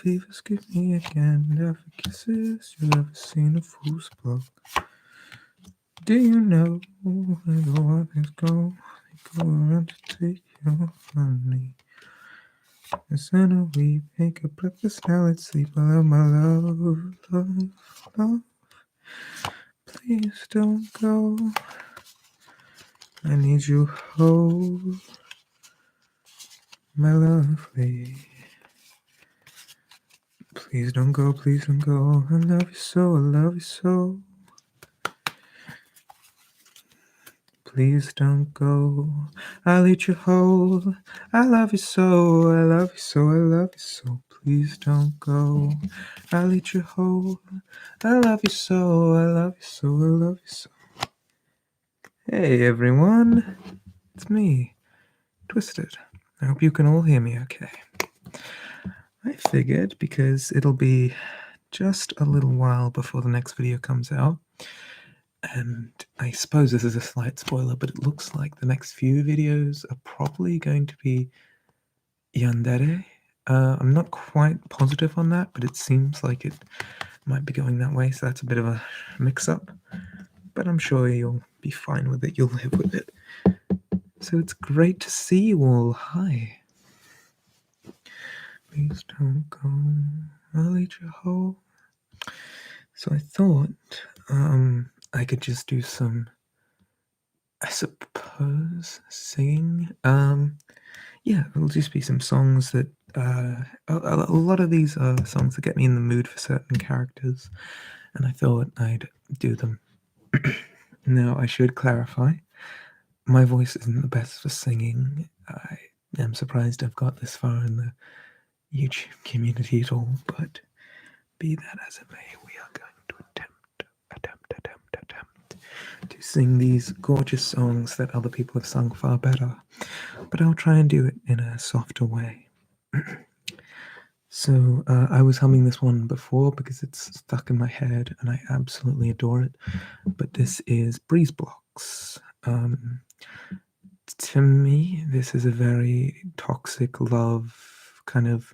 fevers give me again. Never kisses you ever seen a fool's blow. Do you know where the wild things go? They go around to take your honey. It's in a week, make a breakfast, now let's sleep. I love my love, love, love. Please don't go. I need you whole, my lovely. Please don't go, please don't go. I love you so, I love you so. Please don't go. I'll eat you whole. I love you so, I love you so, I love you so. Please don't go. I'll eat you whole. I love you so, I love you so, I love you so. Hey everyone, it's me, Twisted. I hope you can all hear me okay. I figured because it'll be just a little while before the next video comes out, and I suppose this is a slight spoiler, but it looks like the next few videos are probably going to be yandere. I'm not quite positive on that, but it seems like it might be going that way, so that's a bit of a mix-up. But I'm sure you'll be fine with it, you'll live with it. So it's great to see you all. Hi. Please don't go, I'll eat you whole. So I thought I could just do some, I suppose, singing. Yeah, it'll just be some songs that, a lot of these are songs that get me in the mood for certain characters, and I thought I'd do them. Now, I should clarify, my voice isn't the best for singing. I am surprised I've got this far in the YouTube community at all, but be that as it may, we are going to attempt to sing these gorgeous songs that other people have sung far better, but I'll try and do it in a softer way. So I was humming this one before because it's stuck in my head and I absolutely adore it, but this is Breeze Blocks. To me, this is a very toxic love kind of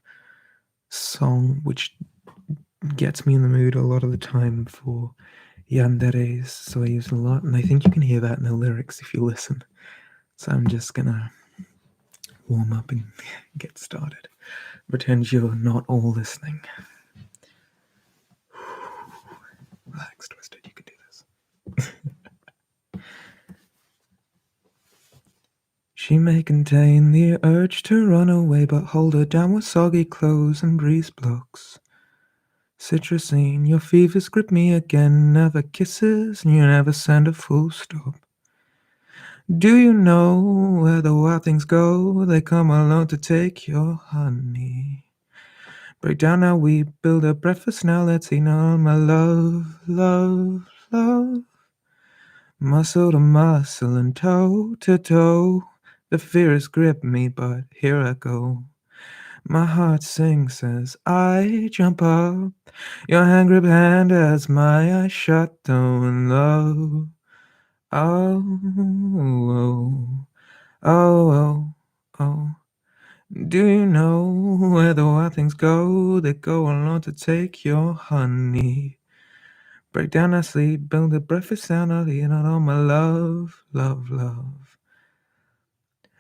song, which gets me in the mood a lot of the time for yanderes, so I use it a lot, and I think you can hear that in the lyrics if you listen. So I'm just gonna warm up and get started. Pretend you're not all listening. Relax, Twisted, you can do this. She may contain the urge to run away, but hold her down with soggy clothes and breeze blocks. Citrusine, your fevers grip me again, never kisses, and you never send a full stop. Do you know where the wild things go? They come alone to take your honey. Break down now, we build a breakfast now, let's eat now, my love, love, love. Muscle to muscle and toe to toe, the fears grip me, but here I go. My heart sings as I jump up, your hand grip hand as my eyes shut down, love. Oh, oh, oh, oh, oh. Do you know where the wild things go? They go alone to take your honey. Break down our sleep, build a breakfast sound, I'll eat out all my love, love, love.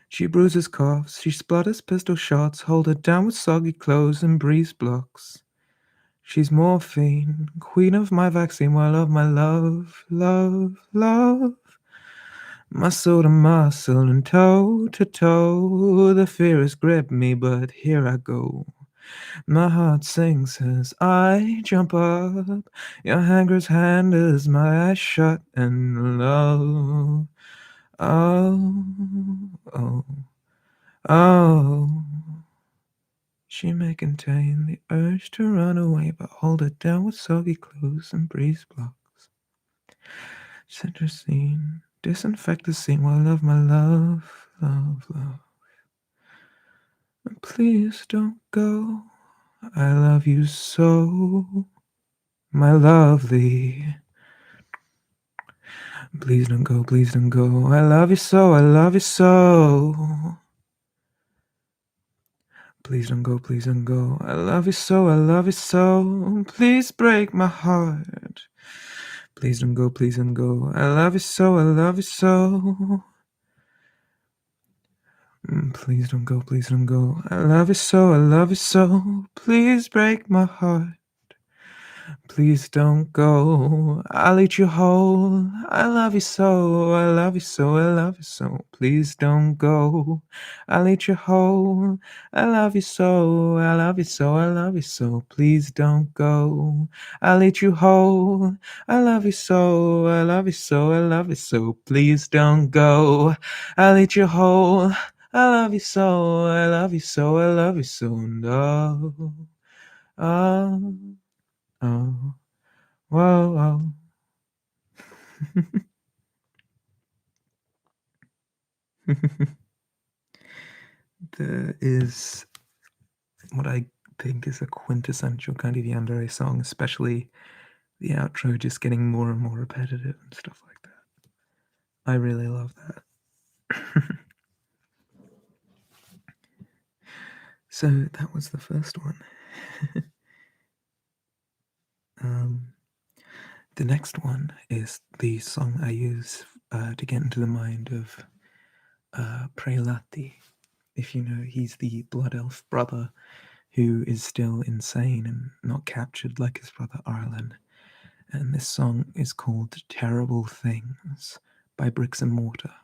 She bruises coughs, she splutters pistol shots, hold her down with soggy clothes and breeze blocks. She's morphine, queen of my vaccine, while of my love, love, love. Muscle to muscle and toe to toe, the fear has gripped me, but here I go. My heart sings as I jump up, your hand grips hand as my eyes shut, and love. Oh, oh, oh. She may contain the urge to run away, but hold it down with soggy clothes and breeze blocks. Citrusine, disinfect the scene while I love my love, love, love. And please don't go, I love you so, my lovely. Please don't go, please don't go, I love you so, I love you so. Please don't go, please don't go. I love you so, I love you so. Please break my heart. Please don't go, please don't go. I love you so, I love you so. Please don't go, please don't go. I love you so, I love you so. Please break my heart. Please don't go. I'll eat you whole. I love you so, I love you so, I love you so. Please don't go. I'll eat you whole. I love you so, I love you so, I love you so. Please don't go. I'll eat you whole. I love you so, I love you so, I love you so. Please don't go. I'll eat you whole. I love you so, I love you so, I love you so. No. Oh, oh. Whoa, whoa. There is what I think is a quintessential kind of yandere song, especially the outro just getting more and more repetitive and stuff like that. I really love that. So that was the first one. The next one is the song I use to get into the mind of Prelati. If you know, he's the blood elf brother who is still insane and not captured like his brother Arlen. And this song is called Terrible Things by Bricks and Mortar.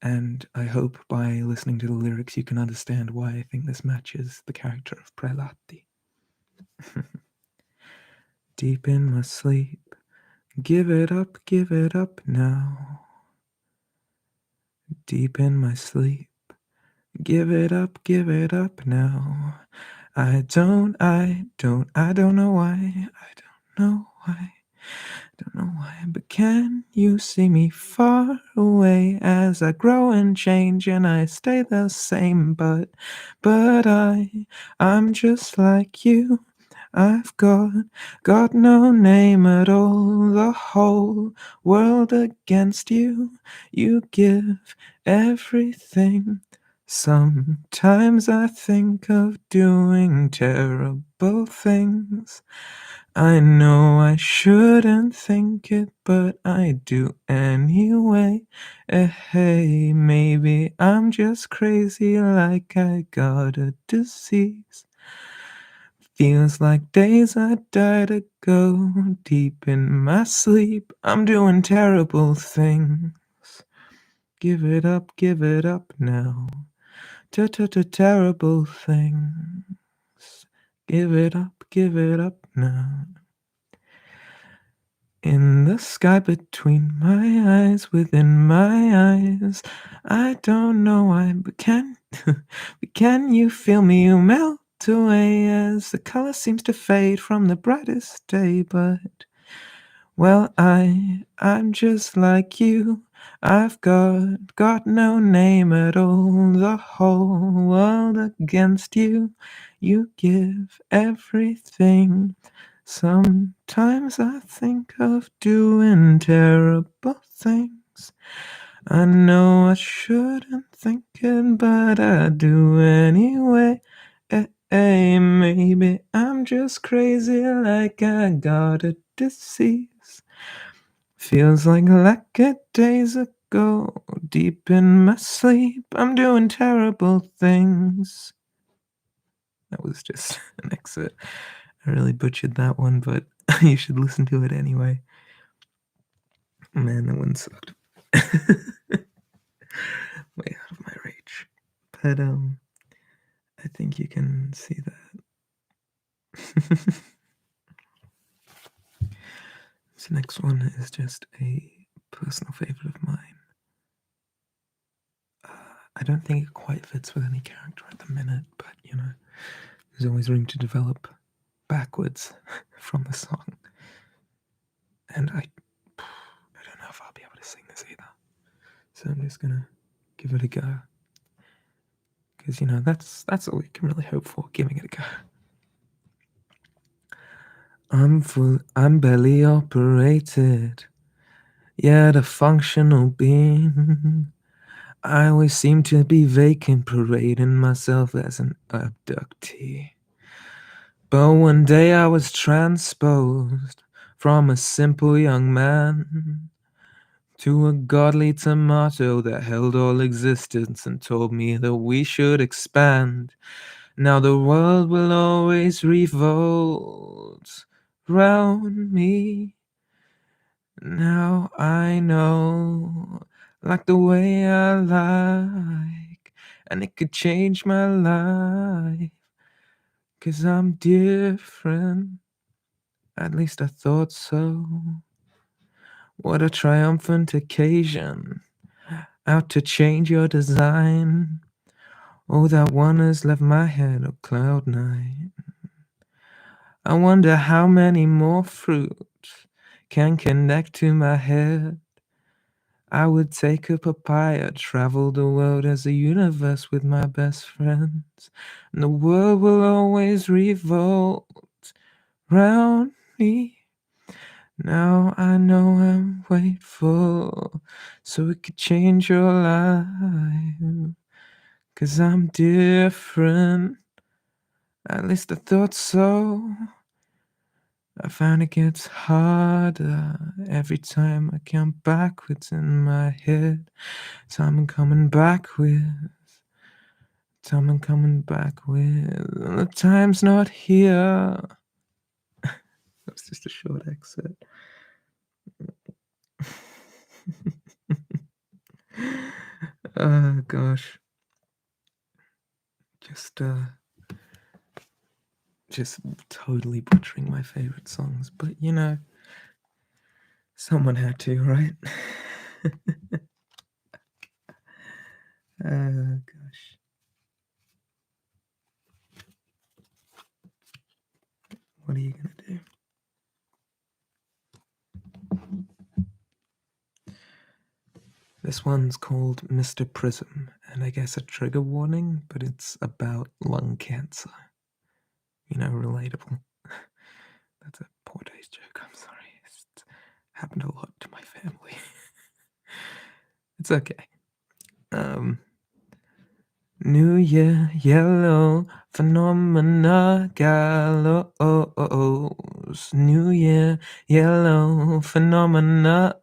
And I hope by listening to the lyrics you can understand why I think this matches the character of Prelati. Deep in my sleep, give it up now. Deep in my sleep, give it up now. I don't know why, don't know why, but can you see me far away as I grow and change and I stay the same, but I'm just like you. I've got no name at all, the whole world against you. You give everything. Sometimes I think of doing terrible things. I know I shouldn't think it, but I do anyway. Hey, maybe I'm just crazy, like I got a disease. Feels like days I died ago. Deep in my sleep, I'm doing terrible things. Give it up now. Terrible things. Give it up now. In the sky between my eyes, within my eyes, I don't know why, but can you feel me? You melt away as the color seems to fade from the brightest day, but well, I'm just like you. I've got no name at all. The whole world against you. You give everything. Sometimes I think of doing terrible things. I know I shouldn't think it, but I do anyway. Hey, maybe I'm just crazy, like I got a disease. Feels like days ago. Deep in my sleep, I'm doing terrible things. That was just an excerpt. I really butchered that one, but you should listen to it anyway. Man, that one sucked. Way out of my reach. But I think you can see that. This next one is just a personal favorite of mine. I don't think it quite fits with any character at the minute, but you know, there's always room to develop backwards from the song. And I don't know if I'll be able to sing this either. So I'm just gonna give it a go. Because, you know, that's all you can really hope for, giving it a go. I'm belly operated, yet a functional being. I always seem to be vacant, parading myself as an abductee. But one day I was transposed from a simple young man to a godly tomato that held all existence and told me that we should expand. Now the world will always revolt round me. Now I know, like the way I like, and it could change my life, 'cause I'm different. At least I thought so. What a triumphant occasion, out to change your design. Oh, that one has left my head a cloud nine. I wonder how many more fruits can connect to my head. I would take a papaya, travel the world as a universe with my best friends, and the world will always revolt round me. Now I know I'm waitful, so it could change your life, 'cause I'm different. At least I thought so. I found it gets harder every time I count backwards in my head. Time I'm coming back with, time I'm coming back with. The time's not here. That's just a short excerpt. Oh gosh. Just totally butchering my favorite songs, but you know, someone had to, right? Oh gosh. What are you gonna do? This one's called Mr. Prism, and I guess a trigger warning, but it's about lung cancer. You know, relatable. That's a poor taste joke, I'm sorry. It's happened a lot to my family. It's okay. New Year, yellow, phenomena, gallows. New Year, yellow, phenomena,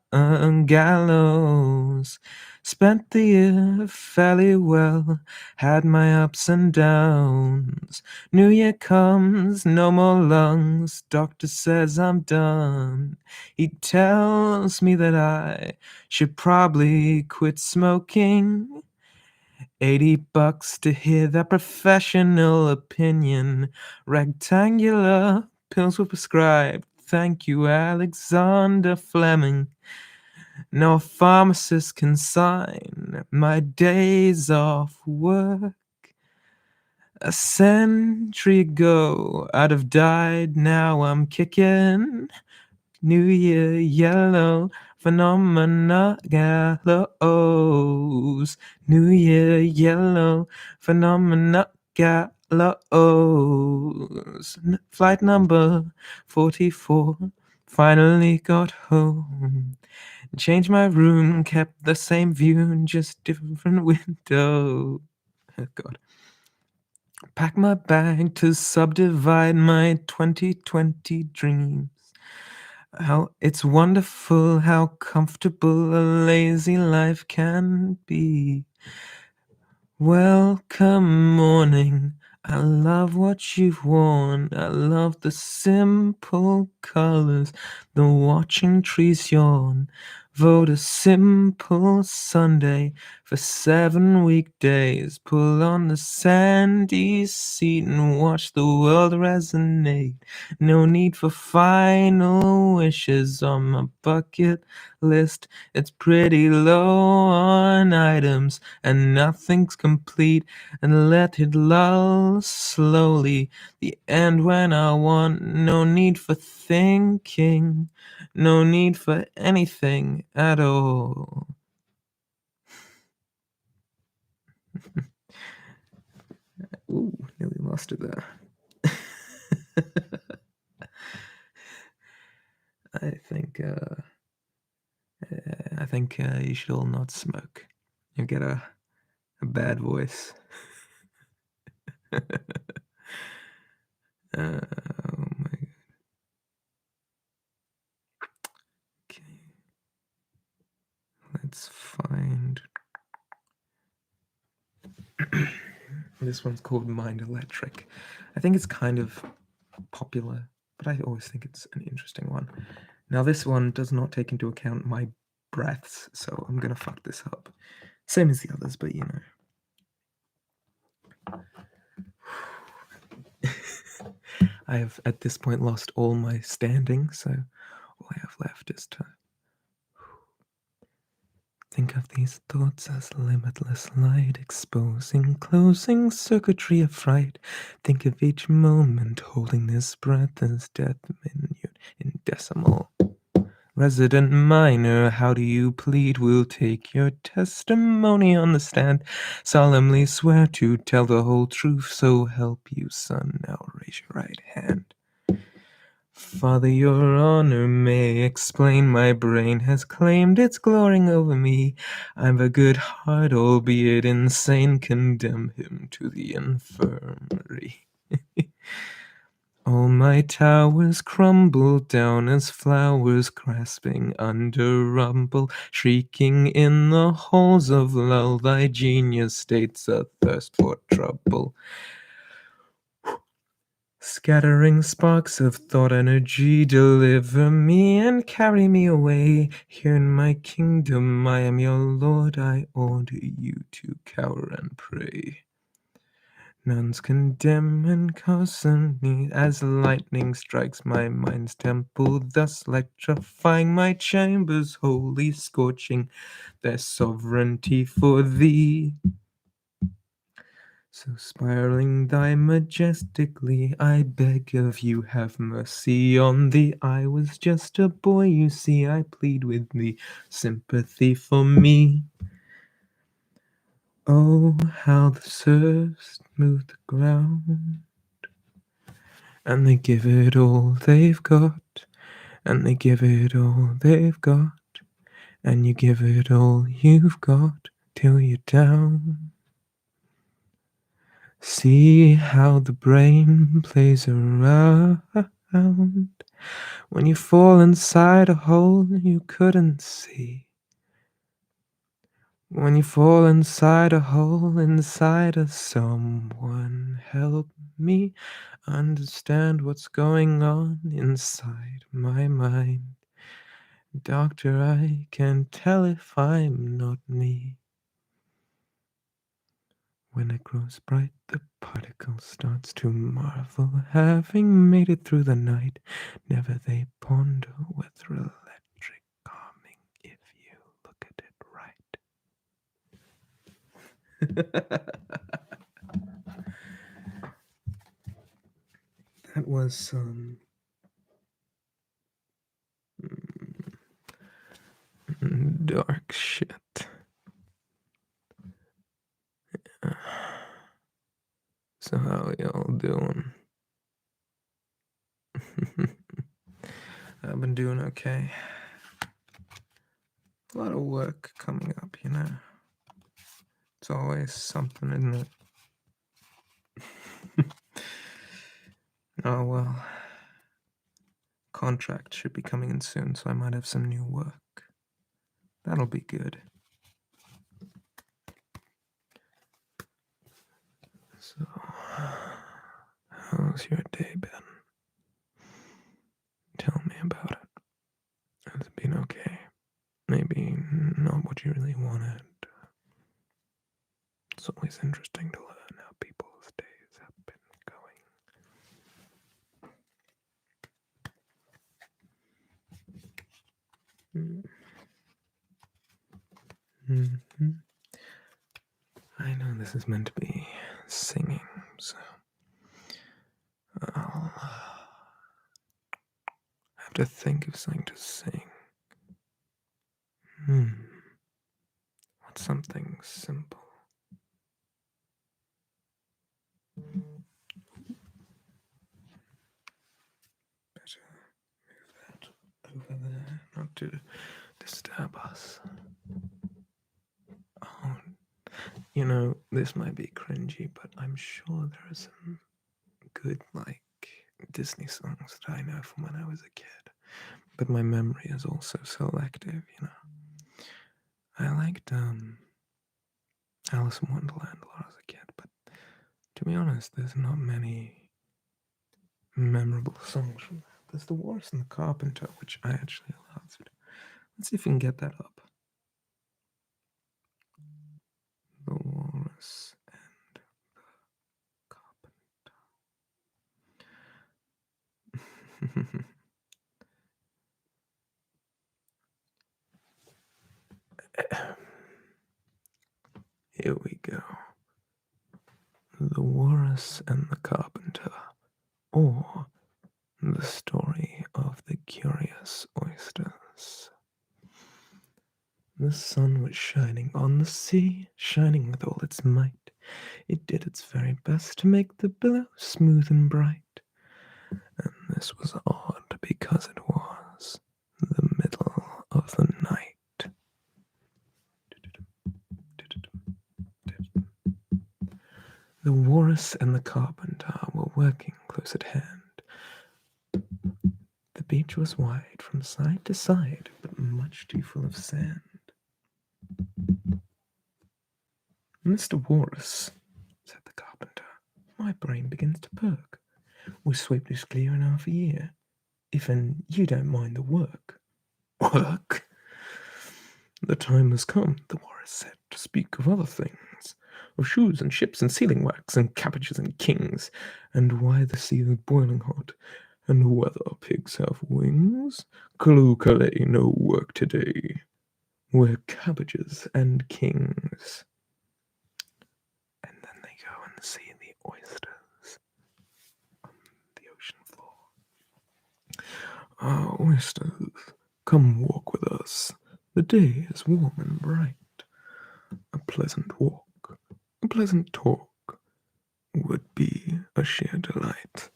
gallows. Spent the year fairly well, had my ups and downs. New Year comes, no more lungs, doctor says I'm done. He tells me that I should probably quit smoking. $80 to hear that professional opinion. Rectangular pills were prescribed. Thank you, Alexander Fleming. No pharmacist can sign my days off work. A century ago, I'd have died. Now I'm kicking. New Year, yellow, phenomena, gallows. New Year, yellow, phenomena, gallows. Flight number 44, finally got home. Changed my room, kept the same view, just different window. Oh God. Pack my bag to subdivide my 2020 dreams. How it's wonderful how comfortable a lazy life can be. Welcome morning, I love what you've worn. I love the simple colors, the watching trees yawn. Vote a simple Sunday for 7 weekdays. Pull on the sandy seat and watch the world resonate. No need for final wishes on my bucket list. It's pretty low on items and nothing's complete. And let it lull slowly. The end when I want. No need for thinking. No need for anything at all. Ooh, nearly lost it there. I think you should all not smoke. You get a bad voice. Oh my god. Okay. Let's find. This one's called Mind Electric. I think it's kind of popular, but I always think it's an interesting one. Now, this one does not take into account my breaths, so I'm gonna fuck this up. Same as the others, but you know. I have at this point lost all my standing, so all I have left is to think of these thoughts as limitless light, exposing, closing circuitry of fright. Think of each moment holding this breath as death minute in decimal. Resident minor, how do you plead? We'll take your testimony on the stand. Solemnly swear to tell the whole truth, so help you, son. Now raise your right hand. Father, your honor may explain. My brain has claimed it's glorying over me. I've a good heart, albeit insane. Condemn him to the infirmary. All my towers crumble down as flowers, grasping under rumble, shrieking in the halls of lull. Thy genius states a thirst for trouble. Scattering sparks of thought energy, deliver me and carry me away. Here in my kingdom, I am your lord. I order you to cower and pray. Nuns condemn and cozen me as lightning strikes my mind's temple, thus electrifying my chambers, wholly scorching their sovereignty for thee. So spiraling thy majestically, I beg of you, have mercy on thee. I was just a boy, you see, I plead with thee, sympathy for me. Oh, how the serfs smooth the ground, and they give it all they've got, and they give it all they've got, and you give it all you've got till you're down. See how the brain plays around when you fall inside a hole you couldn't see. When you fall inside a hole inside of someone, help me understand what's going on inside my mind. Doctor, I can tell if I'm not me. When it grows bright, the particle starts to marvel, having made it through the night. Never they ponder whether electric calming if you look at it right. That was some dark shit. So how y'all doing? I've been doing okay. A lot of work coming up, you know. It's always something, isn't it? Oh well. Contract should be coming in soon, so I might have some new work. That'll be good. So, how's your day been? Tell me about it. Has it been okay? Maybe not what you really wanted. It's always interesting to learn how people's days have been going. Mm-hmm. I know this is meant to be singing, so I'll have to think of something to sing. What's something simple? Better move that over there, not to disturb us. Oh You know, this might be cringy, but I'm sure there are some good, like, Disney songs that I know from when I was a kid. But my memory is also selective, you know. I liked Alice in Wonderland a lot as a kid, but to be honest, there's not many memorable songs from that. There's The Walrus and the Carpenter, which I actually loved. Let's see if we can get that up. The Walrus and the Carpenter. Here we go. The Walrus and the Carpenter, or the story of the curious oysters. The sun was shining on the sea, shining with all its might. It did its very best to make the billows smooth and bright. And this was odd because it was the middle of the night. The Walrus and the Carpenter were working close at hand. The beach was wide from side to side, but much too full of sand. Mr. Walrus, said the Carpenter, my brain begins to perk. We'll sweep this clear in half a year, if you don't mind the work. Work? The time has come, the Walrus said, to speak of other things, of shoes and ships and sealing wax and cabbages and kings, and why the sea is boiling hot, and whether pigs have wings. Kaloo no work today. We're cabbages and kings. And then they go and see the oysters on the ocean floor. Ah, oysters, come walk with us. The day is warm and bright. A pleasant walk, a pleasant talk would be a sheer delight.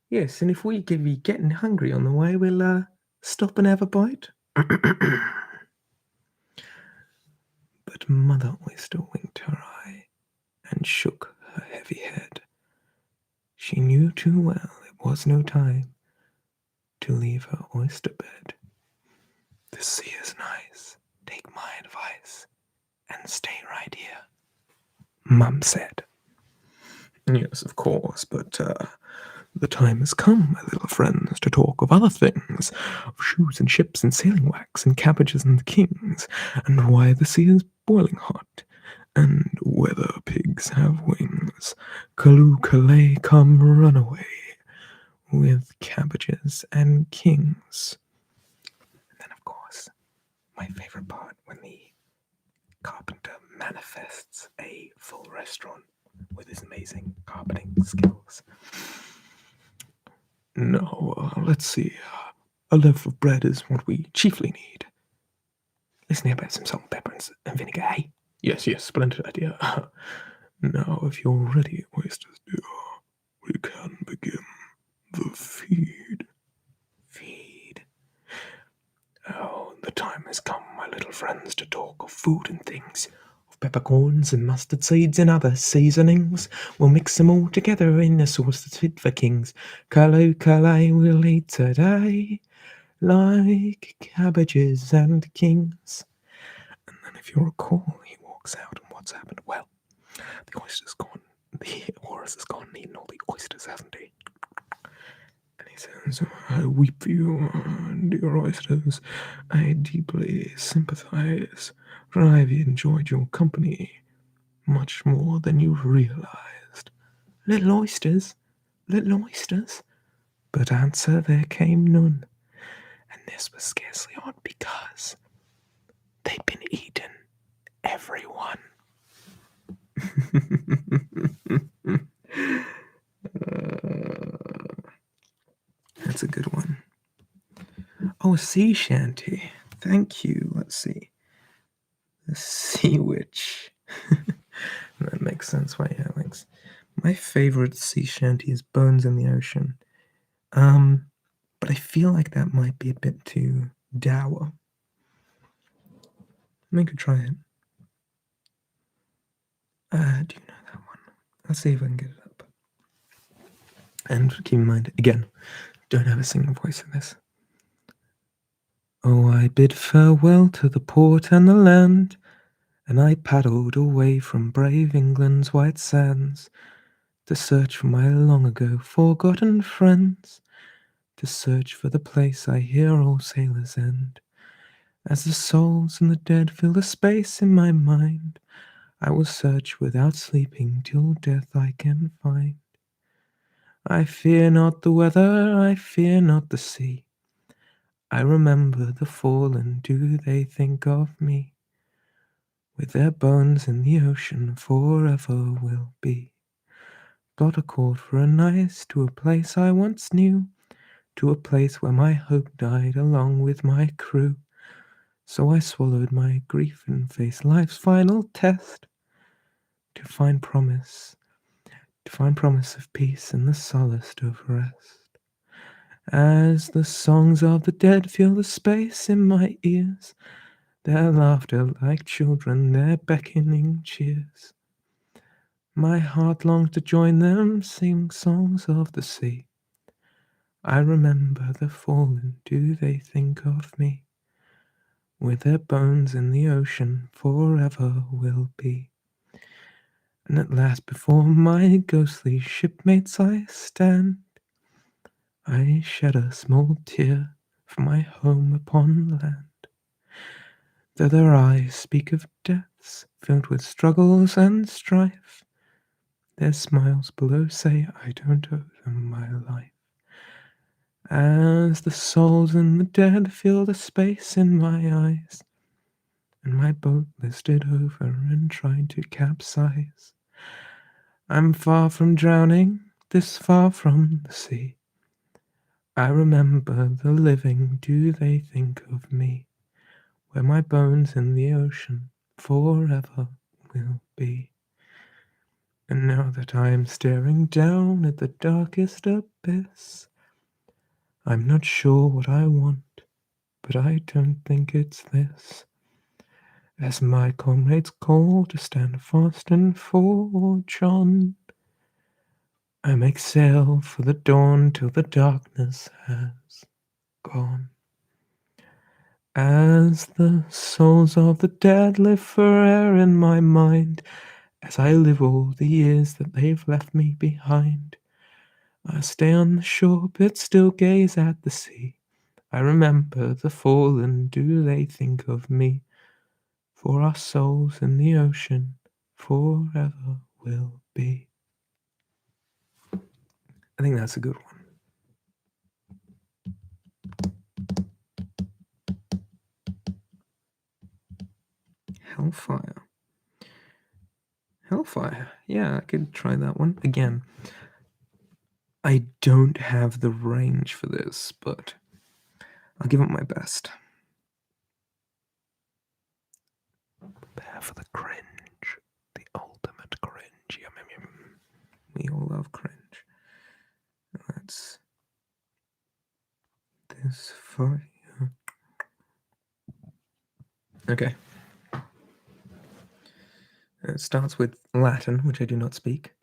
Yes, and if we could be getting hungry on the way, we'll stop and have a bite. But Mother Oyster winked her eye and shook her heavy head. She knew too well it was no time to leave her oyster bed. The sea is nice, take my advice, and stay right here, Mum said. Yes, of course, but the time has come, my little friends, to talk of other things, of shoes and ships and sailing wax and cabbages and kings, and why the sea is boiling hot, and whether pigs have wings. Kaloo come run away with cabbages and kings. And then, of course, my favorite part, when the Carpenter manifests a full restaurant with his amazing carpeting skills. No, let's see. A loaf of bread is what we chiefly need. Listen here about some salt and pepper and vinegar, hey? Yes, splendid idea. Now, if you're ready, oysters dear, we can begin the feed. Feed. Oh, the time has come, my little friends, to talk of food and things, of peppercorns and mustard seeds and other seasonings. We'll mix them all together in a sauce that's fit for kings. Kaloo we'll eat today, like cabbages and kings. And then, if you recall, he walks out, and what's happened? Well, the oyster's gone. The Walrus has gone and eaten all the oysters, hasn't he? And he says, I weep for you, dear oysters. I deeply sympathize, for I've enjoyed your company much more than you've realized. Little oysters, little oysters. But answer there came none. And this was scarcely odd because they'd been eaten, everyone. That's a good one. Oh, a sea shanty. Thank you. Let's see. The Sea Witch. That makes sense why Alex. My favorite sea shanty is Bones in the Ocean. But I feel like that might be a bit too dour. We could try it. Do you know that one? Let's see if I can get it up. And keep in mind, again, don't have a singing voice in this. Oh, I bid farewell to the port and the land, and I paddled away from brave England's white sands to search for my long ago forgotten friends, to search for the place I hear all sailors end. As the souls and the dead fill the space in my mind, I will search without sleeping till death I can find. I fear not the weather, I fear not the sea. I remember the fallen, do they think of me? With their bones in the ocean forever will be. Got a call for a night to a place I once knew, to a place where my hope died along with my crew. So I swallowed my grief and faced life's final test, to find promise of peace and the solace of rest. As the songs of the dead fill the space in my ears, their laughter like children, their beckoning cheers, my heart longs to join them, sing songs of the sea. I remember the fallen, do they think of me? With their bones in the ocean forever will be. And at last before my ghostly shipmates I stand, I shed a small tear for my home upon land. Though their eyes speak of deaths filled with struggles and strife, their smiles below say I don't owe them my life. As the souls and the dead fill the space in my eyes, and my boat listed over and tried to capsize, I'm far from drowning, this far from the sea. I remember the living, do they think of me? Where my bones in the ocean forever will be. And now that I am staring down at the darkest abyss, I'm not sure what I want, but I don't think it's this. As my comrades call to stand fast and forge on, I make sail for the dawn till the darkness has gone. As the souls of the dead live forever in my mind, as I live all the years that they've left me behind, I stay on the shore but still gaze at the sea. I remember the fallen, do they think of me? For our souls in the ocean forever will be. I think that's a good one. Hellfire. Yeah, I could try that one. Again, I don't have the range for this, but I'll give it my best. Prepare for the cringe. The ultimate cringe. Yum, yum, yum. We all love cringe. That's this fire. Okay. It starts with Latin, which I do not speak.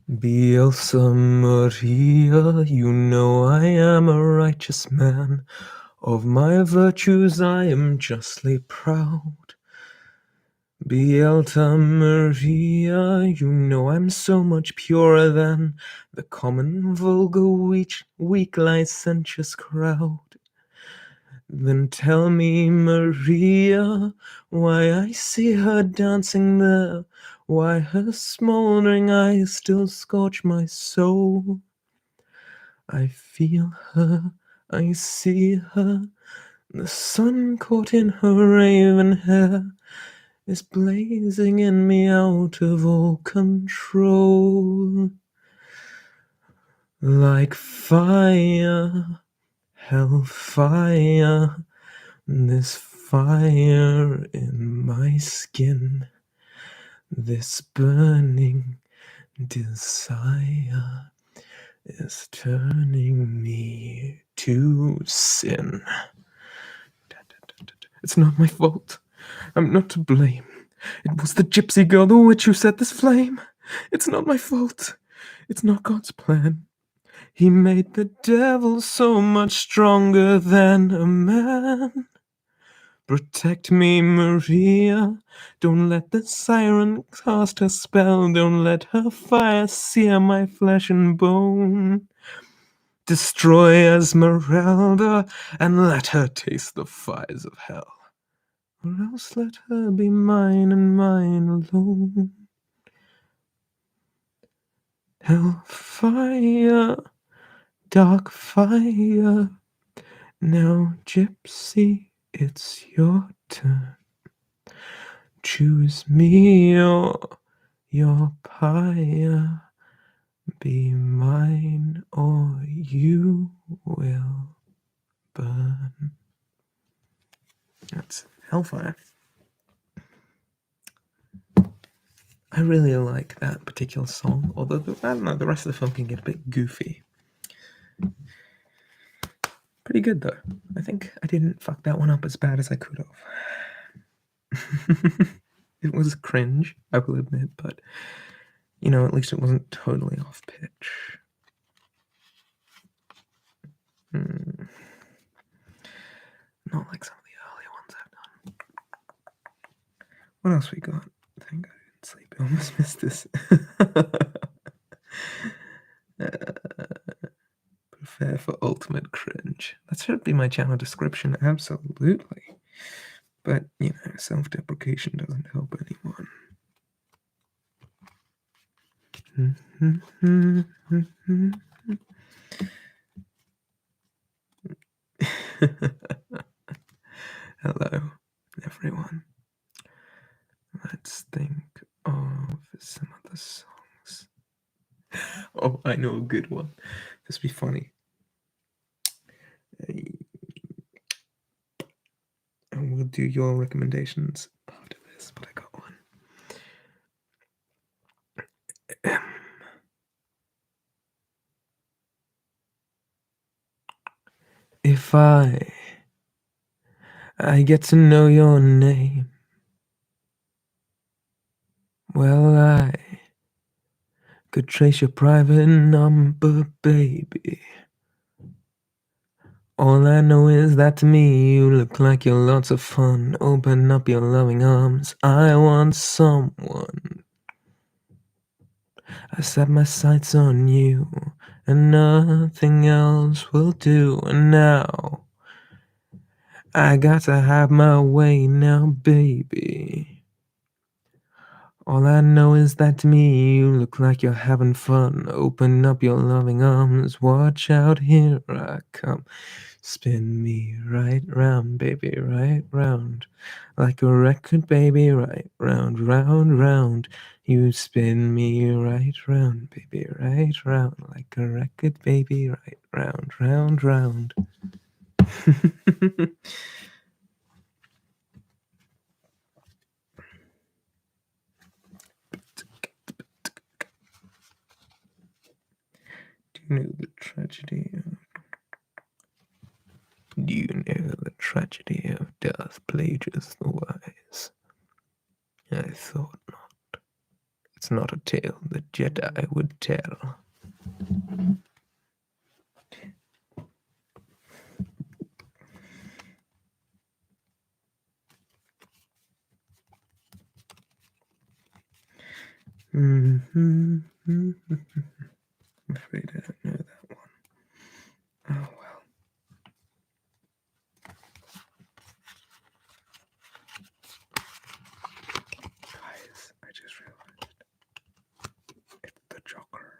Bielsa Maria, you know I am a righteous man. Of my virtues I am justly proud. Beata Maria, you know I'm so much purer than the common, vulgar, weak licentious crowd. Then tell me, Maria, why I see her dancing there, why her smouldering eyes still scorch my soul. I feel her, I see her, the sun caught in her raven hair is blazing in me out of all control. Like fire, hellfire, this fire in my skin, this burning desire is turning me to sin. It's not my fault. I'm not to blame. It was the gypsy girl, the witch, who set this flame. It's not my fault. It's not God's plan. He made the devil so much stronger than a man. Protect me, Maria. Don't let the siren cast her spell. Don't let her fire sear my flesh and bone. Destroy Esmeralda and let her taste the fires of hell. Or else let her be mine and mine alone. Hellfire, dark fire. Now, gypsy, it's your turn. Choose me or your pyre. Be mine or you will burn. That's Hellfire. I really like that particular song, although I don't know, the rest of the film can get a bit goofy. Pretty good though. I think I didn't fuck that one up as bad as I could have. It was cringe, I will admit, but you know, at least it wasn't totally off pitch. Not like some of the early ones I've done. What else we got? Thank God I didn't sleep. I almost missed this. Prepare for ultimate cringe. That should be my channel description, absolutely. But, you know, self-deprecation doesn't help anyone. Hello, everyone. Let's think of some other songs. Oh, I know a good one. This will be funny. And we'll do your recommendations after this, but I got one. If I get to know your name, well, I could trace your private number, baby. All I know is that to me you look like you're lots of fun. Open up your loving arms, I want someone. I set my sights on you, and nothing else will do. And now I got to have my way now, baby. All I know is that to me you look like you're having fun. Open up your loving arms, watch out, here I come. Spin me right round, baby, right round. Like a record, baby, right round, round, round. You spin me right round, baby, right round. Like a record, baby, right round, round, round. Do you know the tragedy of Darth Plagueis the Wise? I thought not. It's not a tale the Jedi would tell. I'm afraid I don't know that one. Oh well. Guys, I just realized it's the Joker.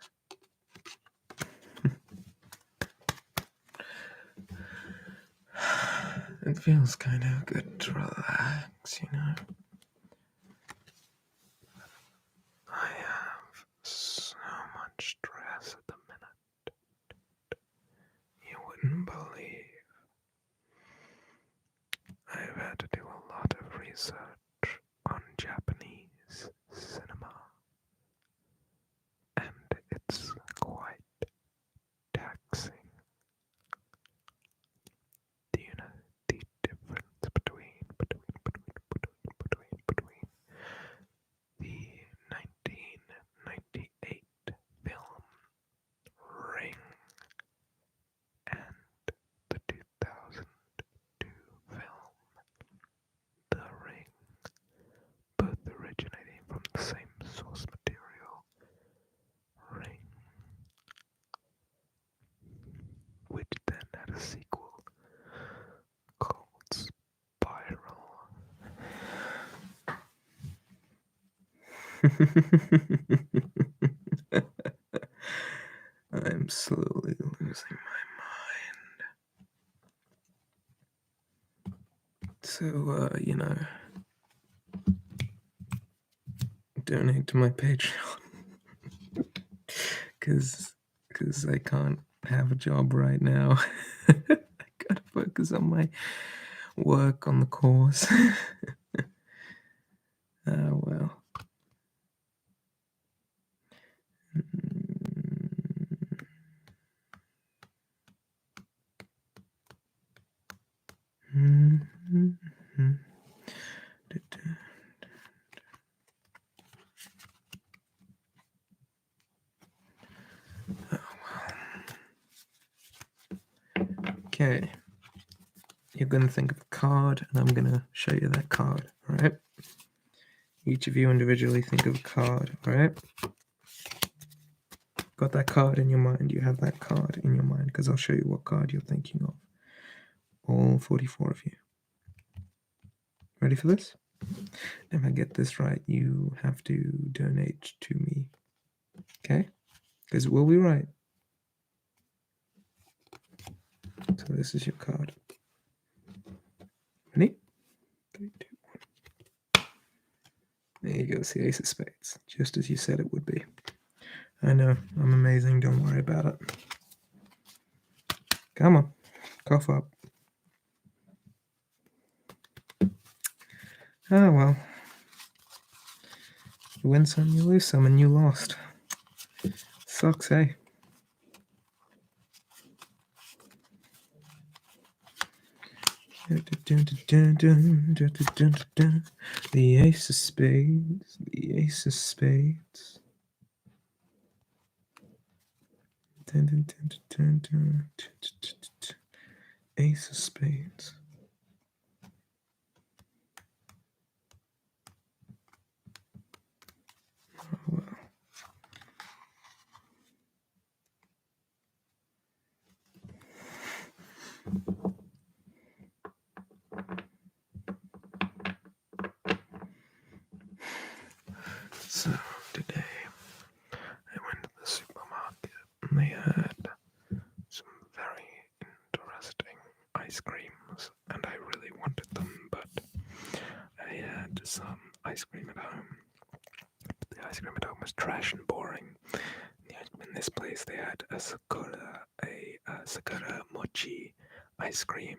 It feels kind of good to relax, you know. I have so much stress at the minute. You wouldn't believe. I've had to do a lot of research on Japanese cinema, and it's quite taxing. Do you know the difference between I'm slowly losing my mind. So, donate to my Patreon. Because I can't have a job right now. I gotta focus on my work on the course. Oh, well. Okay. You're going to think of a card, and I'm going to show you that card, all right? Each of you individually think of a card, all right? Got that card in your mind? You have that card in your mind, because I'll show you what card you're thinking of. All 44 of you. Ready for this? If I get this right, you have to donate to me, okay? Because we'll be right. So this is your card. Ready? 3, 2, 1. There you go. It's the Ace of Spades, just as you said it would be. I know. I'm amazing. Don't worry about it. Come on. Cough up. Oh, well. You win some, you lose some, and you lost. Sucks, eh? The Ace of Spades. The Ace of Spades. Ace of Spades. Oh, well. So today I went to the supermarket and they had some very interesting ice creams, and I really wanted them, but I had some ice cream at home. The ice cream at home was trash and boring. In this place they had a Sakura mochi ice cream.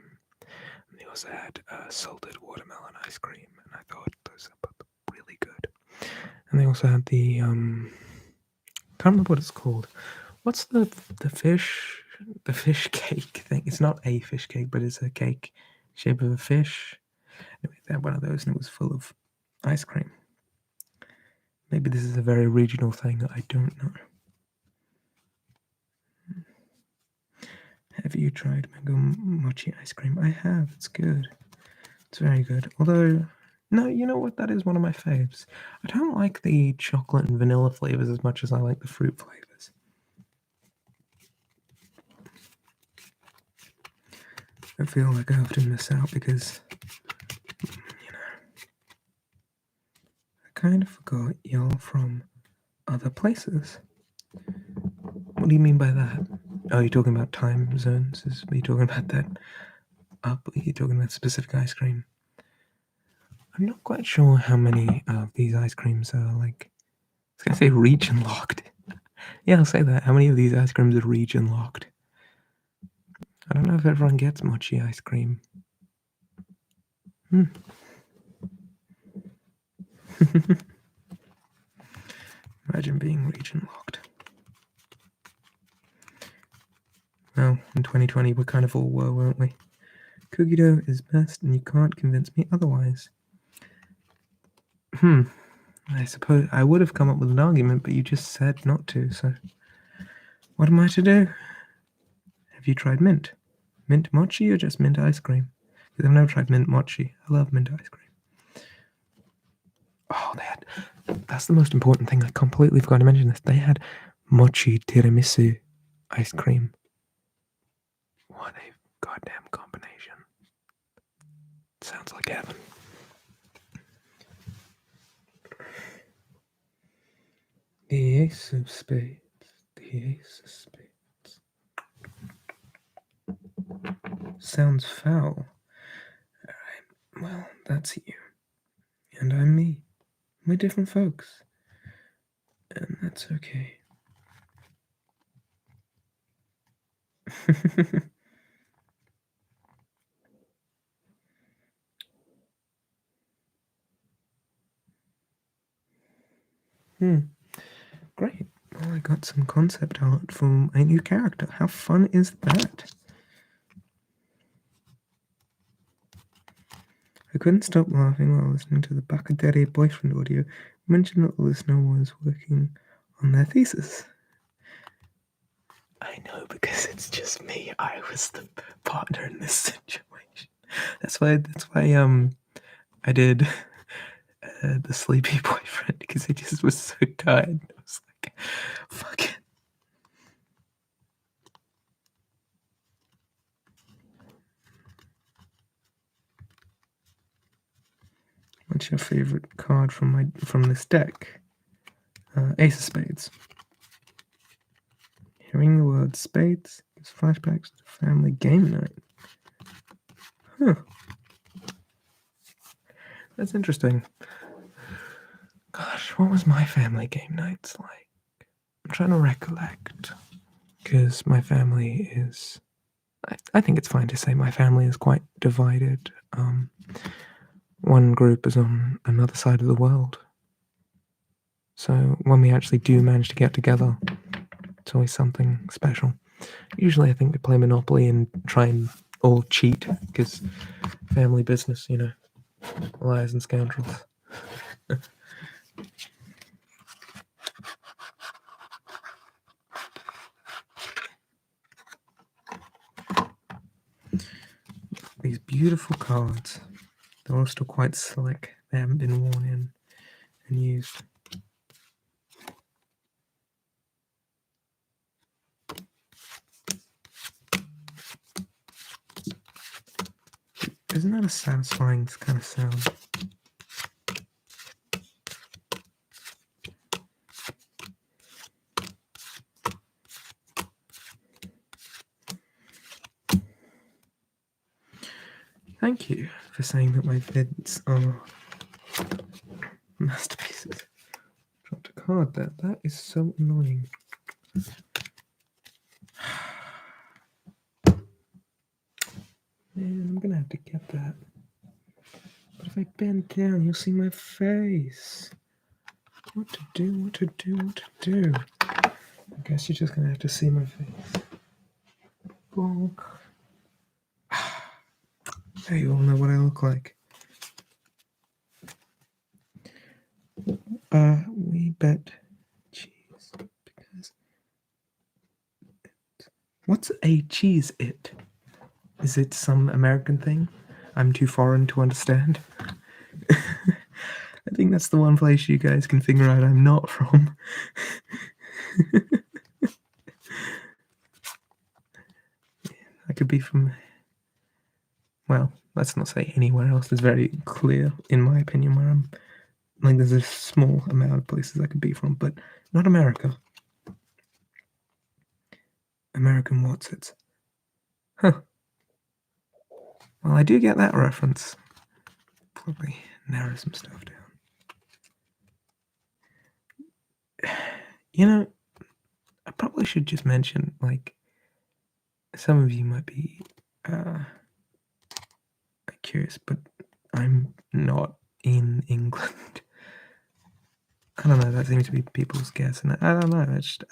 And they also had salted watermelon ice cream, and I thought those are both really good. And they also had the can't remember what it's called. What's the fish cake thing? It's not a fish cake, but it's a cake shape of a fish. Anyway, they had one of those, and it was full of ice cream. Maybe this is a very regional thing. I don't know. Have you tried mango mochi ice cream? I have. It's good. It's very good. Although, no, you know what? That is one of my faves. I don't like the chocolate and vanilla flavors as much as I like the fruit flavors. I feel like I often miss out because, I kind of forgot y'all from other places. What do you mean by that? Oh, you're talking about time zones? Are you talking about that up? Are you talking about specific ice cream? I'm not quite sure how many of these ice creams are like. I was gonna say region locked. Yeah, I'll say that. How many of these ice creams are region locked? I don't know if everyone gets mochi ice cream. Imagine being region locked. Well, in 2020 we kind of all were, weren't we? Cookie dough is best, and you can't convince me otherwise. I suppose I would have come up with an argument, but you just said not to, so what am I to do? Have you tried mint? Mint mochi or just mint ice cream? Because I've never tried mint mochi. I love mint ice cream. Oh, that's the most important thing. I completely forgot to mention this. They had mochi tiramisu ice cream. What a goddamn combination. Sounds like heaven. ace of spades. The ace of spades. Sounds foul. Alright, well, that's you. And I'm me. We're different folks. And that's okay. Great. Well, I got some concept art for a new character. How fun is that? I couldn't stop laughing while listening to the Bacadere boyfriend audio mention that the listener was working on their thesis. I know, because it's just me. I was the partner in this situation. That's why I did the sleepy boyfriend, because he just was so tired. I was like, fuck it. What's your favorite card from this deck? Ace of Spades. Hearing the word spades gives flashbacks to family game night. Huh. That's interesting. Gosh, what was my family game nights like? I'm trying to recollect, because my family is... I think it's fine to say my family is quite divided. One group is on another side of the world. So when we actually do manage to get together, it's always something special. Usually I think we play Monopoly and try and all cheat, because family business, you know, liars and scoundrels. These beautiful cards. They're all still quite slick. They haven't been worn in and used. Isn't that a satisfying kind of sound? Thank you for saying that my vids are masterpieces. Dropped a card there. That is so annoying. Man, I'm gonna have to get that. But if I bend down, you'll see my face. What to do? I guess you're just gonna have to see my face. Bonk. Now you all know what I look like. We bet cheese because... What's a cheese it? Is it some American thing I'm too foreign to understand? I think that's the one place you guys can figure out I'm not from. I could be from... Well, let's not say anywhere else. It's very clear, in my opinion, where I'm... Like, there's a small amount of places I could be from, but not America. American Watsits. Huh. Well, I do get that reference. Probably narrow some stuff down. You know, I probably should just mention, like, some of you might be curious, but I'm not in England. I don't know, that seems to be people's guess, and I don't know, I just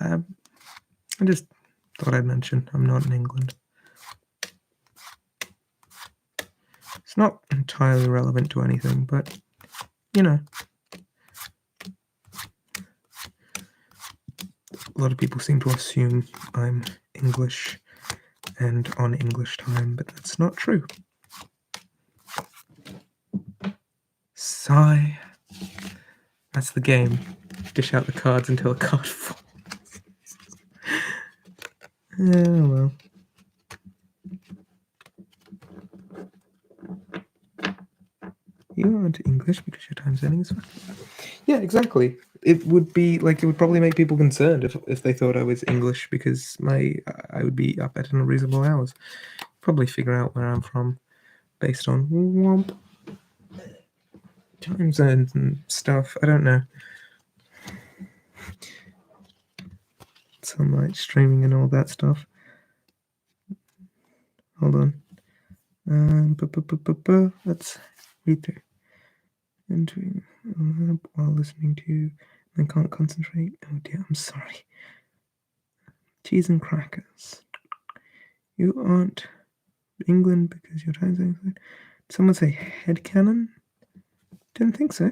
thought I'd mention I'm not in England. It's not entirely relevant to anything, but, you know. A lot of people seem to assume I'm English and on English time, but that's not true. Sigh. That's the game. Dish out the cards until a card falls. Oh well. You aren't English because your time zoning is fine. Yeah, exactly. it would be like, it would probably make people concerned if they thought I was English, because I would be up at unreasonable hours. Probably figure out where I'm from based on womp time zones and stuff. I don't know. Sunlight streaming and all that stuff. Hold on. Let's read through. Entering while listening to. I can't concentrate. Oh dear, I'm sorry. Cheese and crackers. You aren't England because your time zone. Did someone say headcanon? Didn't think so.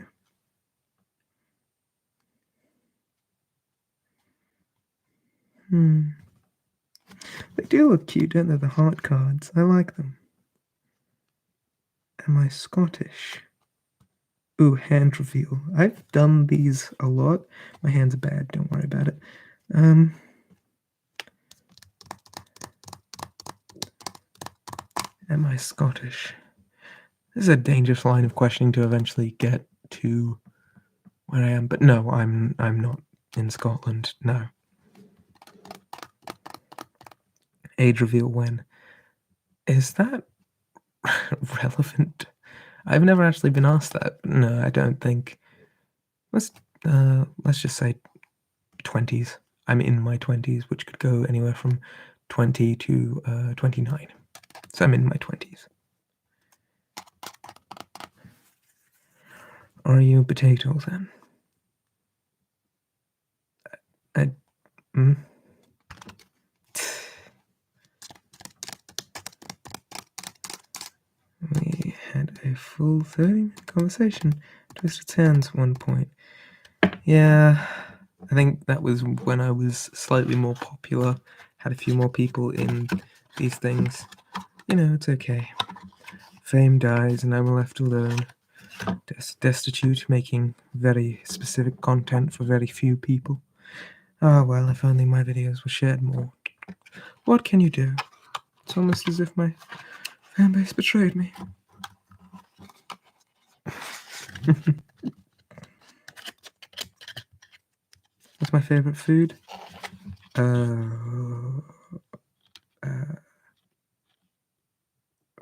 They do look cute, don't they? The heart cards. I like them. Am I Scottish? Ooh, hand reveal. I've done these a lot. My hands are bad. Don't worry about it. Am I Scottish? This is a dangerous line of questioning to eventually get to where I am. But no, I'm not in Scotland. No. Age reveal when? Is that relevant? I've never actually been asked that. No, I don't think. Let's just say 20s. I'm in my 20s, which could go anywhere from 20 to 29. So I'm in my 20s. Are you a potato then? We had a full 30-minute conversation. Twisted hands at one point. Yeah, I think that was when I was slightly more popular, had a few more people in these things. You know, it's okay. Fame dies and I'm left alone, destitute, making very specific content for very few people. Ah, well, if only my videos were shared more. What can you do? It's almost as if my fanbase betrayed me. What's my favorite food?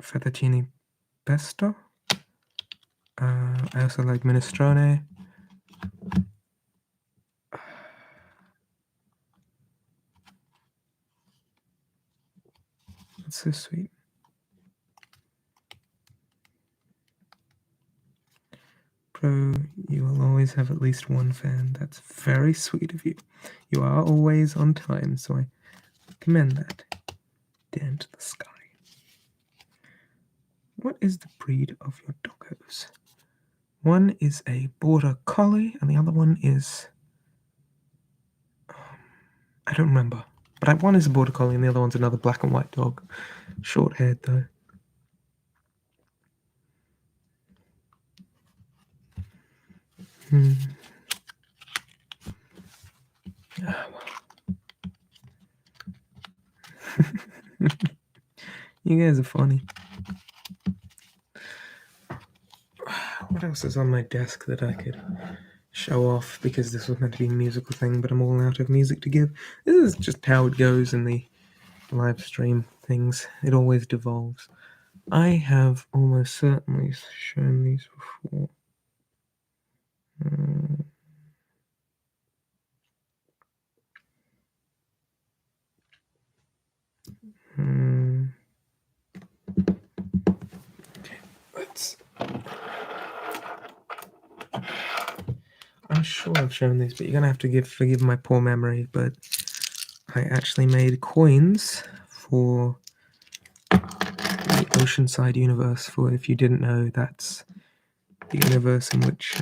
Fettuccine pesto. I also like minestrone. That's so sweet. Bro, you will always have at least one fan. That's very sweet of you. You are always on time, so I commend that. Down to the sky. What is the breed of your doggos? One is a border collie, and the other one is... I don't remember. But one is a border collie, and the other one's another black and white dog. Short-haired, though. Ah, well. You guys are funny. What else is on my desk that I could show off, because this was meant to be a musical thing, but I'm all out of music to give. This is just how it goes in the live stream things. It always devolves. I have almost certainly shown these before. Okay, I'm sure I've shown these, but you're gonna have to forgive my poor memory, but I actually made coins for the Oceanside universe. For, if you didn't know, that's the universe in which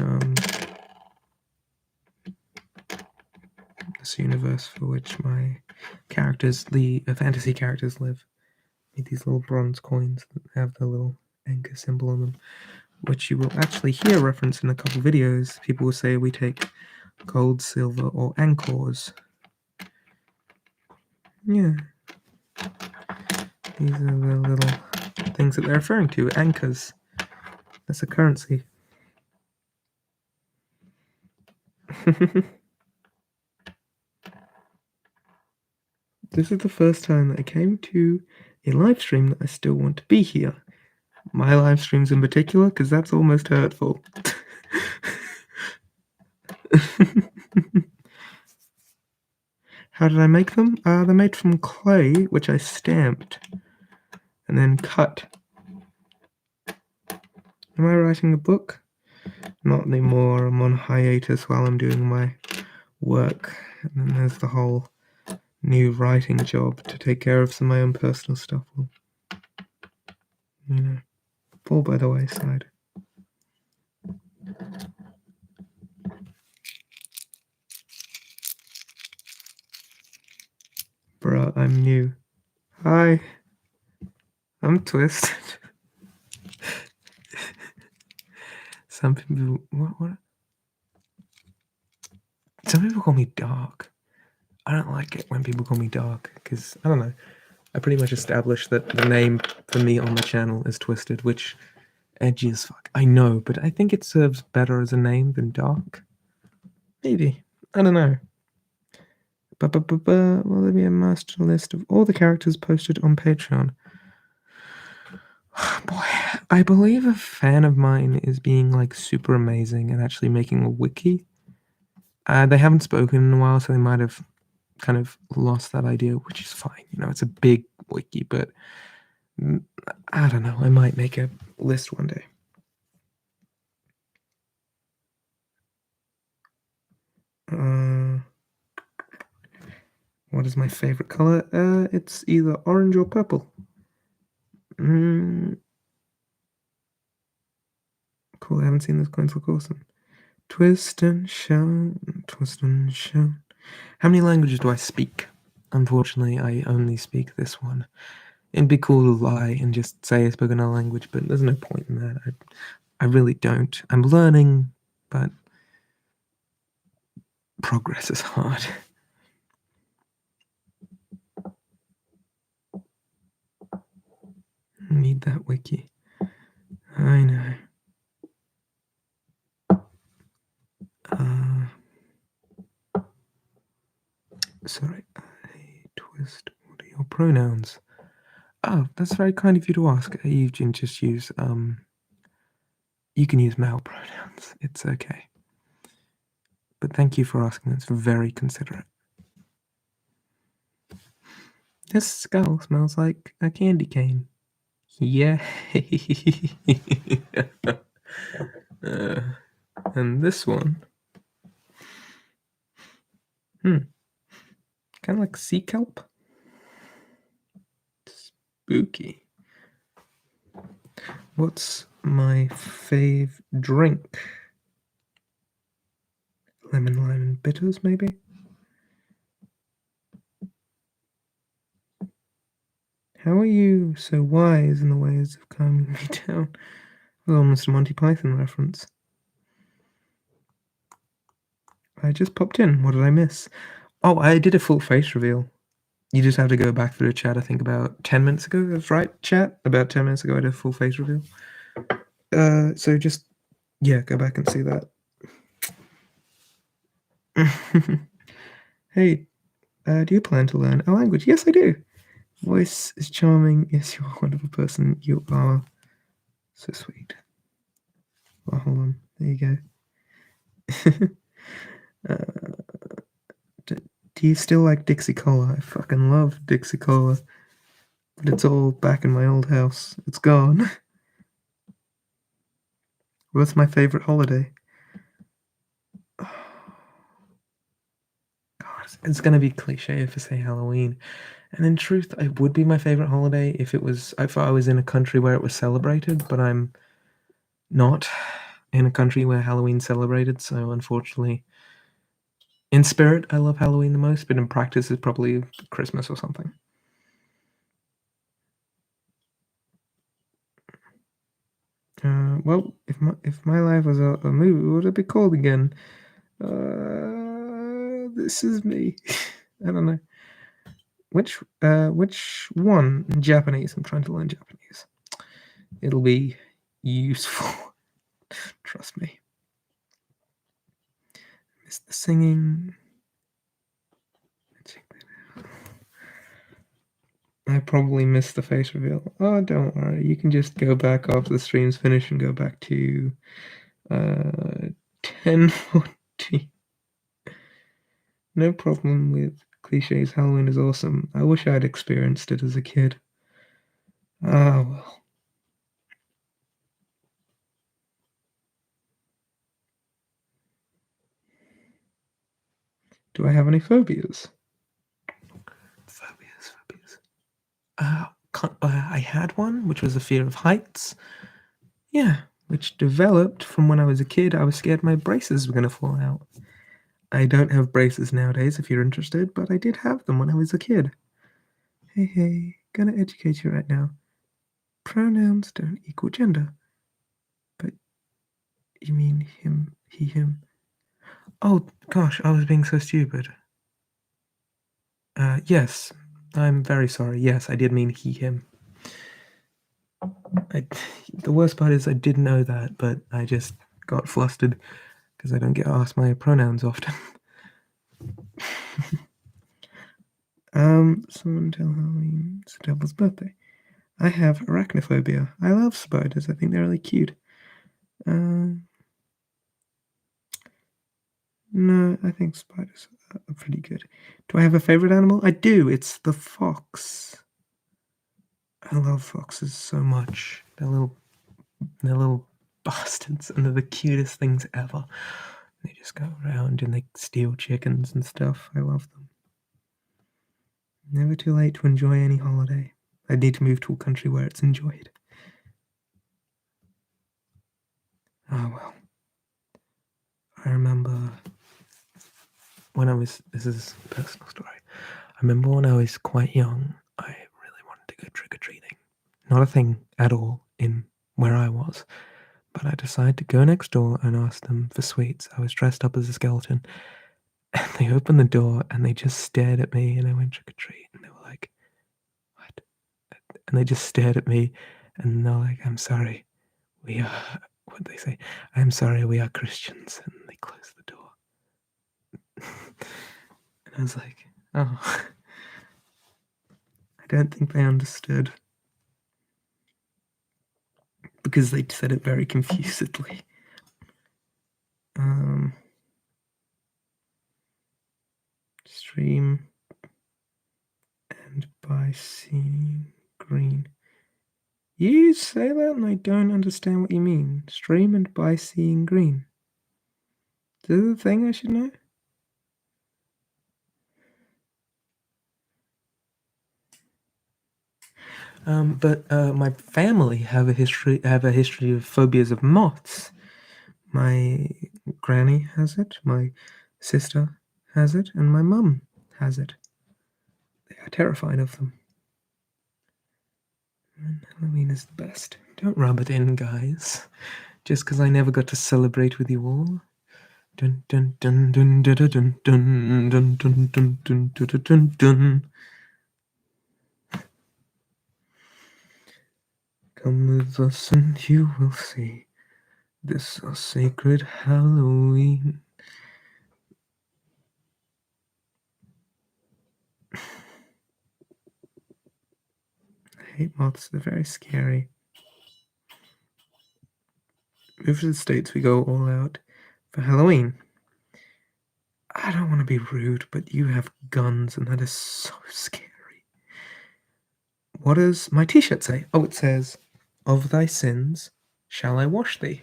this universe for which my characters, the fantasy characters, live. Made these little bronze coins that have the little anchor symbol on them, which you will actually hear referenced in a couple videos. People will say we take gold, silver, or anchors. Yeah. These are the little things that they're referring to, anchors. That's a currency. This is the first time that I came to a live stream that I still want to be here. My live streams in particular, because that's almost hurtful. How did I make them? They're made from clay, which I stamped and then cut. Am I writing a book? Not anymore. I'm on hiatus while I'm doing my work. And then there's the whole new writing job to take care of some of my own personal stuff. Will, fall by the wayside. Bruh, I'm new. Hi. I'm twisted. Some people... What? Some people call me dark. I don't like it when people call me dark, because, I don't know, I pretty much established that the name for me on the channel is Twisted, which, edgy as fuck. I know, but I think it serves better as a name than dark. Maybe. I don't know. Will there be a master list of all the characters posted on Patreon? Boy, I believe a fan of mine is being, like, super amazing and actually making a wiki. They haven't spoken in a while, so they might have kind of lost that idea, which is fine. It's a big wiki, but I don't know. I might make a list one day. What is my favorite color? It's either orange or purple. Cool, I haven't seen this coins look awesome. Twist and shout, twist and shout. How many languages do I speak? Unfortunately, I only speak this one. It'd be cool to lie and just say I spoke another language, but there's no point in that. I really don't. I'm learning, but progress is hard. Need that wiki. I know. Sorry. Twist. What are your pronouns? Oh, that's very kind of you to ask. You can just use you can use male pronouns. It's okay. But thank you for asking. It's very considerate. This skull smells like a candy cane. Yeah. And this one. Kind of like sea kelp. Spooky. What's my fave drink? Lemon, lime, and bitters, maybe? How are you so wise in the ways of calming me down? Well, almost a Monty Python reference. I just popped in. What did I miss? Oh, I did a full face reveal. You just have to go back through the chat, I think about 10 minutes ago. That's right, chat? About 10 minutes ago, I did a full face reveal. So just, yeah, go back and see that. Hey, do you plan to learn a language? Yes, I do. Voice is charming. Yes, you're a wonderful person. You are so sweet. Well, hold on. There you go. Do you still like Dixie Cola? I fucking love Dixie Cola. But it's all back in my old house. It's gone. What's my favorite holiday? God, it's gonna be cliche if I say Halloween. And in truth, it would be my favorite holiday if I was in a country where it was celebrated, but I'm not in a country where Halloween's celebrated, so unfortunately, in spirit, I love Halloween the most, but in practice, it's probably Christmas or something. Well, if my life was a movie, what would it be called again? This is me. I don't know. Which one in Japanese? I'm trying to learn Japanese. It'll be useful. Trust me. Is the singing... Check that out. I probably missed the face reveal. Oh, don't worry. You can just go back after the stream's finished and go back to 10:40. No problem with cliches. Halloween is awesome. I wish I'd experienced it as a kid. Ah, well. Do I have any phobias? Phobias. I had one, which was a fear of heights. Yeah, which developed from when I was a kid. I was scared my braces were going to fall out. I don't have braces nowadays, if you're interested, but I did have them when I was a kid. Hey, gonna educate you right now. Pronouns don't equal gender. But you mean him, he, him? Oh, gosh, I was being so stupid. Yes, I'm very sorry. Yes, I did mean he, him. The worst part is I did know that, but I just got flustered because I don't get asked my pronouns often. Someone tell Halloween it's the devil's birthday. I have arachnophobia. I love spiders. I think they're really cute. No, I think spiders are pretty good. Do I have a favorite animal? I do. It's the fox. I love foxes so much. They're little bastards, and they're the cutest things ever. They just go around and they steal chickens and stuff. I love them. Never too late to enjoy any holiday. I need to move to a country where it's enjoyed. Oh well. I remember when this is a personal story. I remember when I was quite young, I really wanted to go trick-or-treating. Not a thing at all in where I was. But I decided to go next door and ask them for sweets. I was dressed up as a skeleton. And they opened the door and they just stared at me and I went trick-or-treat. And they were like, what? And they just stared at me and they're like, I'm sorry. We are, what did they say? I'm sorry, we are Christians. And they closed the door. And I was like, oh. I don't think they understood. Because they said it very confusedly. Stream and by seeing green. You say that and I don't understand what you mean. Stream and by seeing green. Is this a thing I should know? But my family have a history of phobias of moths. My granny has it, my sister has it, and my mum has it. They are terrified of them. And Halloween is the best. Don't rub it in, guys. Just because I never got to celebrate with you all. Dun dun dun dun dun dun dun dun dun dun dun dun dun dun. Come with us and you will see this our sacred Halloween. I hate moths, they're very scary. Move to the States, we go all out for Halloween. I don't want to be rude, but you have guns and that is so scary. What does my t-shirt say? Oh, it says, of thy sins shall I wash thee.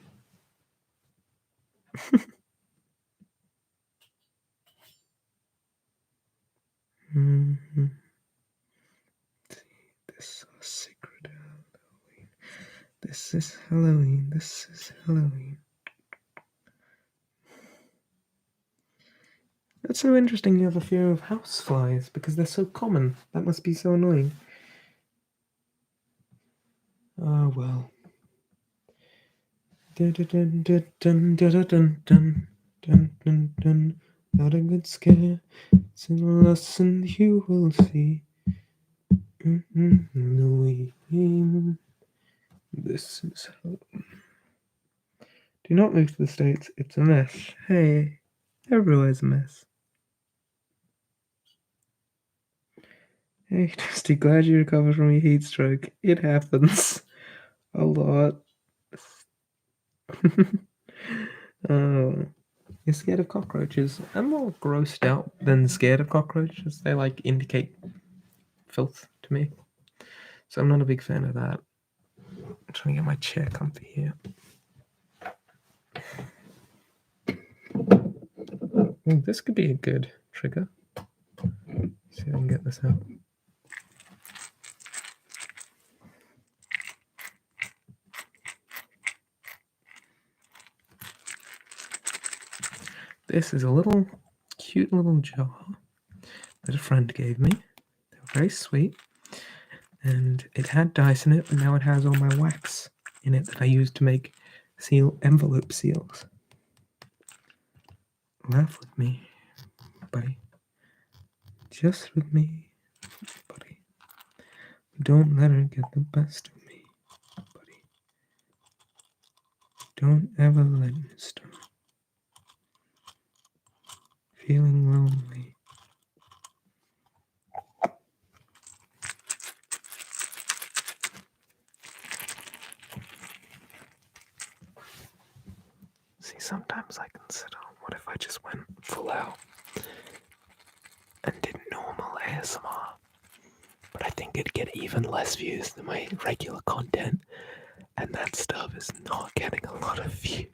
Mm-hmm. This is sacred Halloween. This is Halloween. This is Halloween. That's so interesting you have a fear of houseflies, because they're so common. That must be so annoying. Oh, well. Dun dun dun dun dun dun dun dun dun dun. Not a good scare. It's a lesson you will see. Halloween. This is Halloween. Do not move to the States. It's a mess. Hey. Everywhere's a mess. Hey, Dusty, glad you recovered from your heat stroke. It happens a lot. Oh, you're scared of cockroaches. I'm more grossed out than scared of cockroaches. They like indicate filth to me. So I'm not a big fan of that. I'm trying to get my chair comfy here. This could be a good trigger. See if I can get this out. This is a little cute little jar that a friend gave me. They were very sweet. And it had dice in it, but now it has all my wax in it that I use to make envelope seals. Laugh with me, buddy. Just with me, buddy. Don't let her get the best of me, buddy. Don't ever let me start feeling lonely. See, sometimes I consider, what if I just went full out and did normal ASMR? But I think it'd get even less views than my regular content, and that stuff is not getting a lot of views.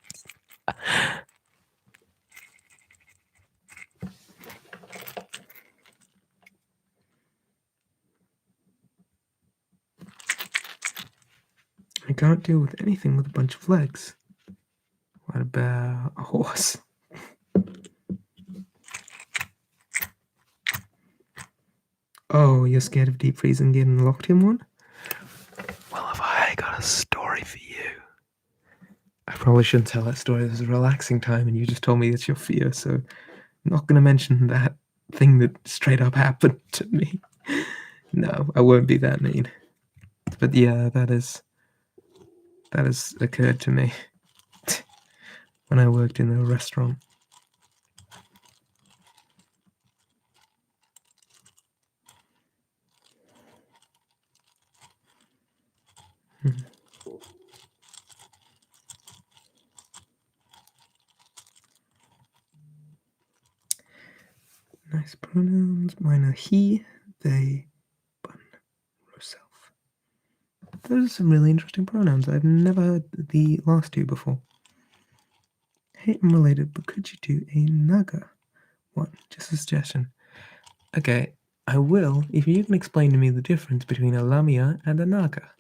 I can't deal with anything with a bunch of legs. What about a horse? Oh, you're scared of deep freeze and getting locked in one? Well, have I got a story for you? I probably shouldn't tell that story. This is a relaxing time, and you just told me it's your fear, so I'm not going to mention that thing that straight up happened to me. No, I won't be that mean. But yeah, that has occurred to me when I worked in a restaurant. Nice pronouns. Mine are he, they, bun, yourself. Those are some really interesting pronouns. I've never heard the last two before. Hey, I'm related, but could you do a naga one? Just a suggestion. Okay, I will if you can explain to me the difference between a lamia and a naga.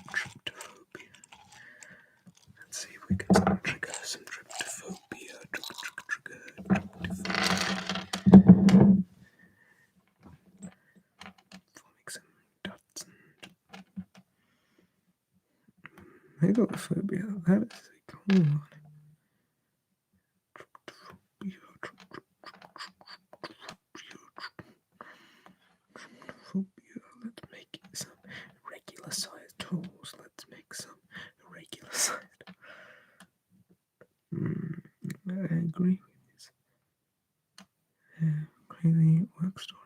Tryptophobia. Let's see if we can trigger some tryptophobia. Forming some dots. Megalophobia. That is a cool one. Let's make some regular sized tools. Let's make some regular sized. I agree with this. Crazy work stories.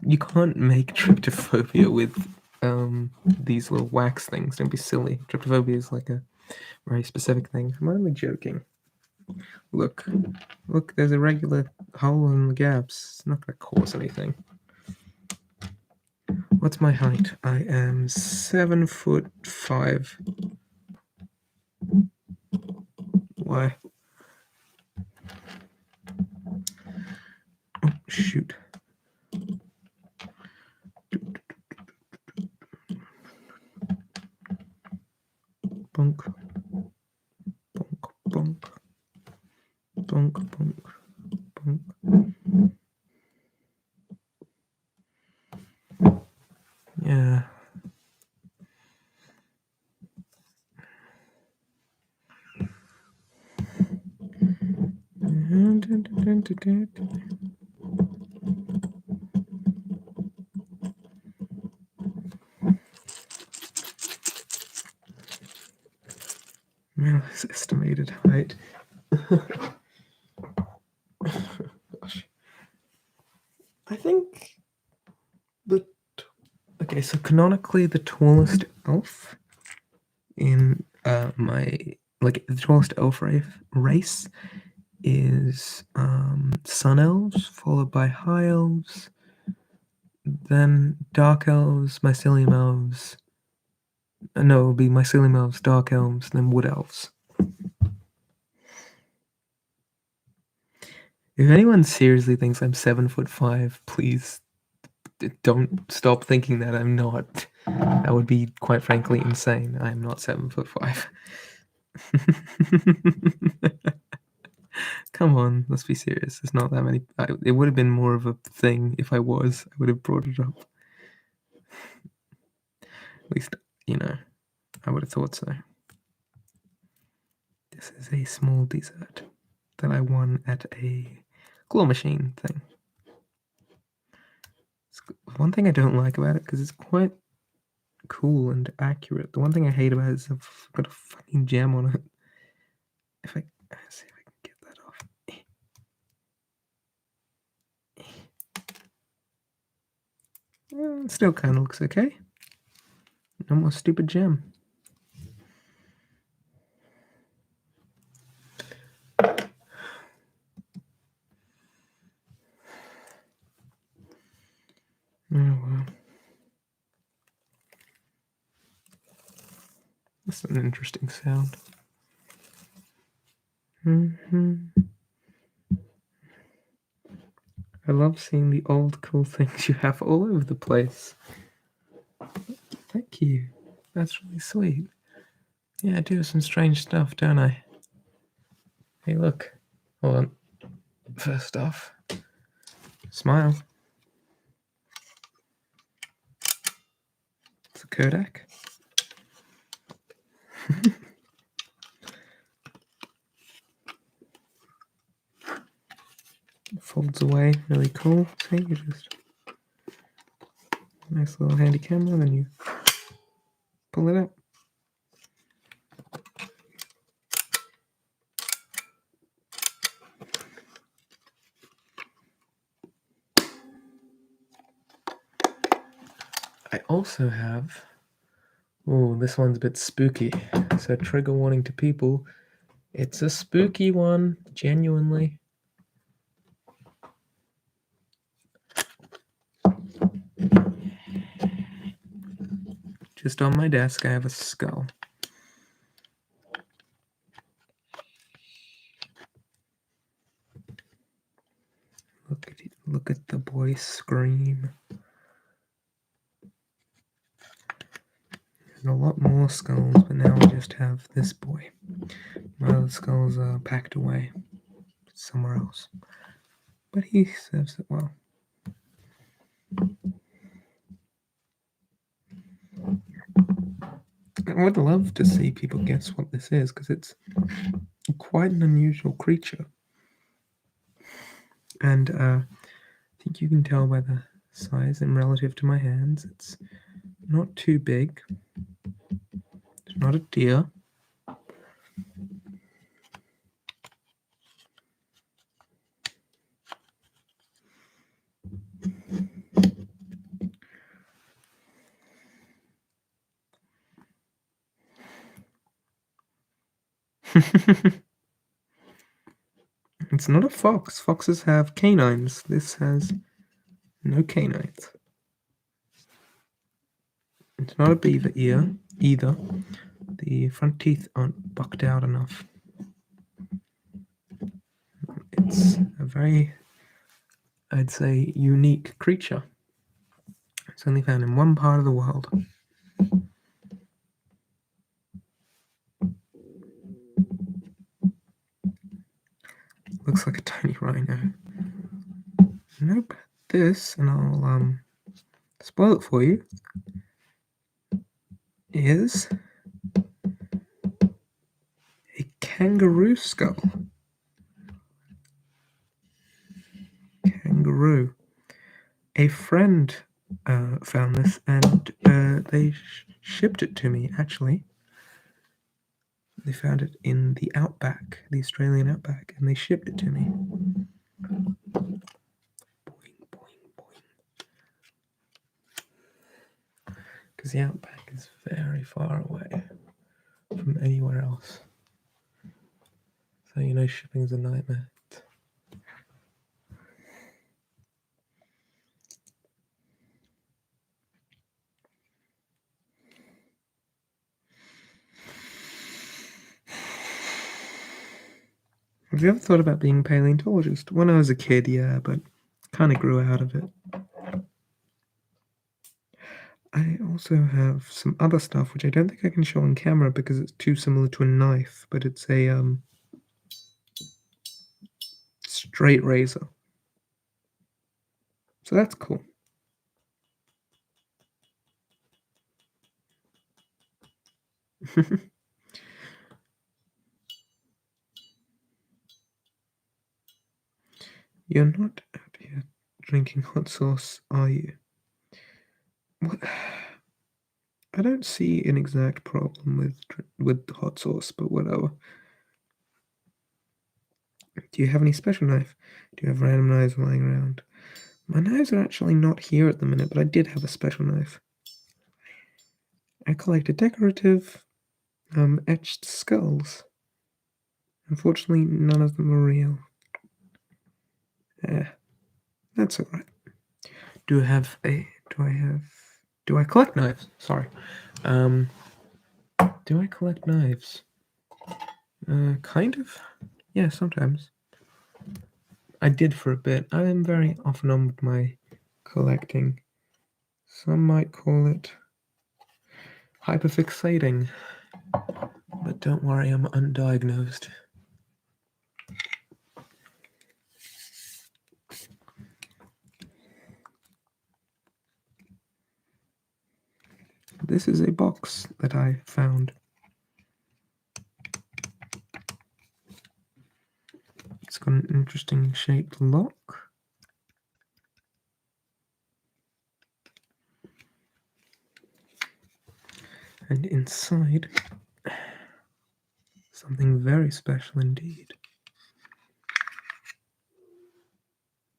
You can't make tryptophobia with these little wax things. Don't be silly. Tryptophobia is like a very specific thing. I'm only joking. Look, there's a regular hole in the gaps. It's not going to cause anything. What's my height? I am 7'5". Why? Oh, shoot. Bonk. Bonk, bonk. Bonk, Bonk, bonk, bonk. Yeah. Man's estimated height. Gosh. I think okay, so canonically the tallest elf in the tallest elf race is sun elves, followed by high elves, then dark elves, mycelium elves. No, it would be mycelium elves, dark elves, then wood elves. If anyone seriously thinks I'm 7'5", please don't stop thinking that I'm not. That would be, quite frankly, insane. I'm not 7'5". Come on, let's be serious. There's not that many. It would have been more of a thing if I was. I would have brought it up. At least, I would have thought so. This is a small dessert that I won at a claw machine thing. One thing I don't like about it, because it's quite cool and accurate. The one thing I hate about it is I've got a fucking gem on it. Let's see if I can get that off. It still kind of looks okay. No more stupid gem. Oh well. That's an interesting sound. I love seeing the old cool things you have all over the place. Thank you. That's really sweet. Yeah, I do some strange stuff, don't I? Hey, look. Hold on. First off, smile. It's a Kodak. Folds away, really cool. See, you just nice little handy camera, then you pull it out. I also have. Oh, this one's a bit spooky. So trigger warning to people. It's a spooky one, genuinely. Just on my desk, I have a skull. Look at it. Look at the boy scream. There's a lot more skulls, but now I just have this boy. My other skulls are packed away somewhere else. But he serves it well. I would love to see people guess what this is, because it's quite an unusual creature. And I think you can tell by the size and relative to my hands, it's not too big. It's not a deer. It's not a fox. Foxes have canines. This has no canines. It's not a beaver ear either. The front teeth aren't bucked out enough. It's a very, I'd say, unique creature. It's only found in one part of the world. looks like a tiny rhino. Nope. This, and I'll spoil it for you, is a kangaroo skull. Kangaroo. A friend found this, and they shipped it to me, actually. They found it in the outback, the Australian outback, and they shipped it to me. Boing, boing, boing. Because the outback is very far away from anywhere else. So, you know, shipping is a nightmare. Have you ever thought about being a paleontologist? When I was a kid, yeah, but kind of grew out of it. I also have some other stuff, which I don't think I can show on camera because it's too similar to a knife, but it's a straight razor. So that's cool. You're not out here drinking hot sauce, are you? What? I don't see an exact problem with hot sauce, but whatever. Do you have any special knife? Do you have random knives lying around? My knives are actually not here at the minute, but I did have a special knife. I collected decorative, etched skulls. Unfortunately, none of them are real. That's alright. Do I collect knives? Sorry. Do I collect knives? Kind of. Yeah, sometimes. I did for a bit. I am very off and on with my collecting. Some might call it hyperfixating. But don't worry, I'm undiagnosed. This is a box that I found. It's got an interesting shaped lock. And inside, something very special indeed.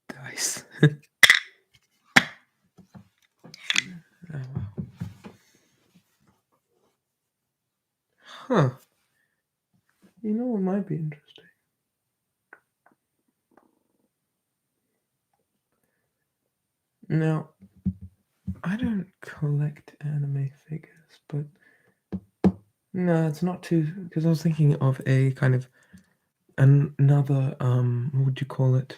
Dice. Oh, wow. Huh. You know what might be interesting? Now, I don't collect anime figures, but no, it's not too, because I was thinking of a kind of another, what would you call it?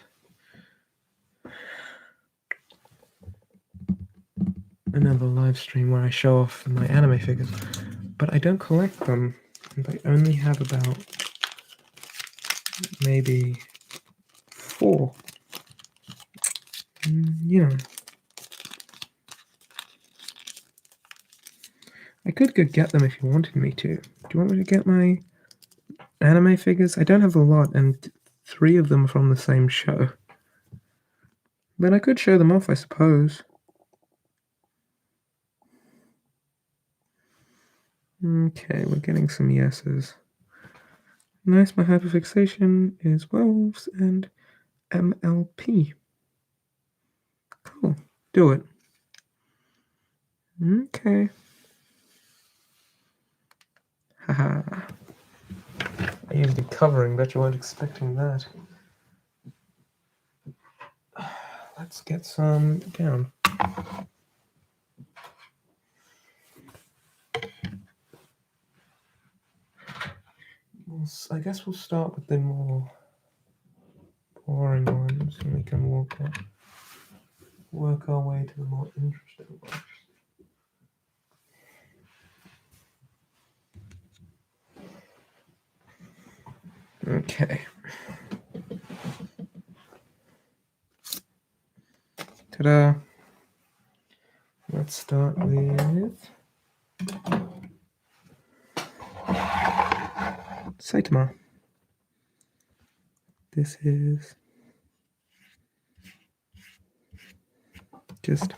Another live stream where I show off my anime figures, but I don't collect them, and I only have about maybe 4. You know, I could go get them if you wanted me to. Do you want me to get my anime figures? I don't have a lot, and 3 of them are from the same show. But I could show them off, I suppose. Okay, we're getting some yeses. Nice, my hyperfixation is wolves and MLP. Cool, do it. Okay. Haha. I used the covering, bet you weren't expecting that. Let's get some down. I guess we'll start with the more boring ones, and we can work our way to the more interesting ones. Okay. Ta-da! Let's start with Saitama. This is just...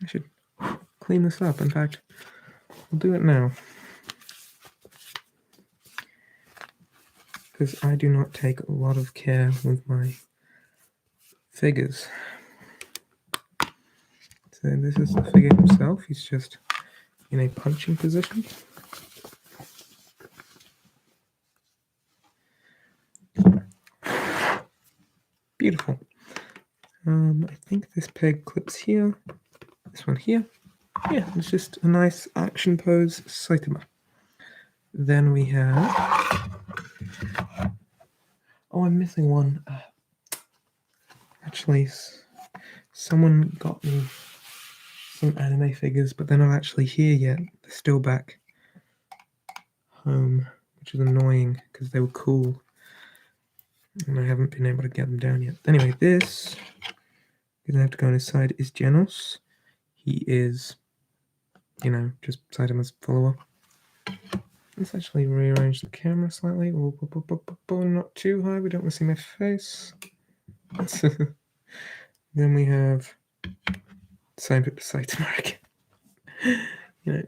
I should clean this up. In fact, I'll do it now. Because I do not take a lot of care with my figures. So this is the figure himself. He's just in a punching position. Beautiful. I think this peg clips here. This one here. Yeah, it's just a nice action pose Saitama. Then we have... Oh, I'm missing one. Actually, someone got me some anime figures, but they're not actually here yet. They're still back home, which is annoying because they were cool. And I haven't been able to get them down yet. Anyway, this, gonna have to go on his side, is Genos. He is, you know, just Saitama's follower. Let's actually rearrange the camera slightly. Not too high, we don't want to see my face. Then we have Saitama again. You know,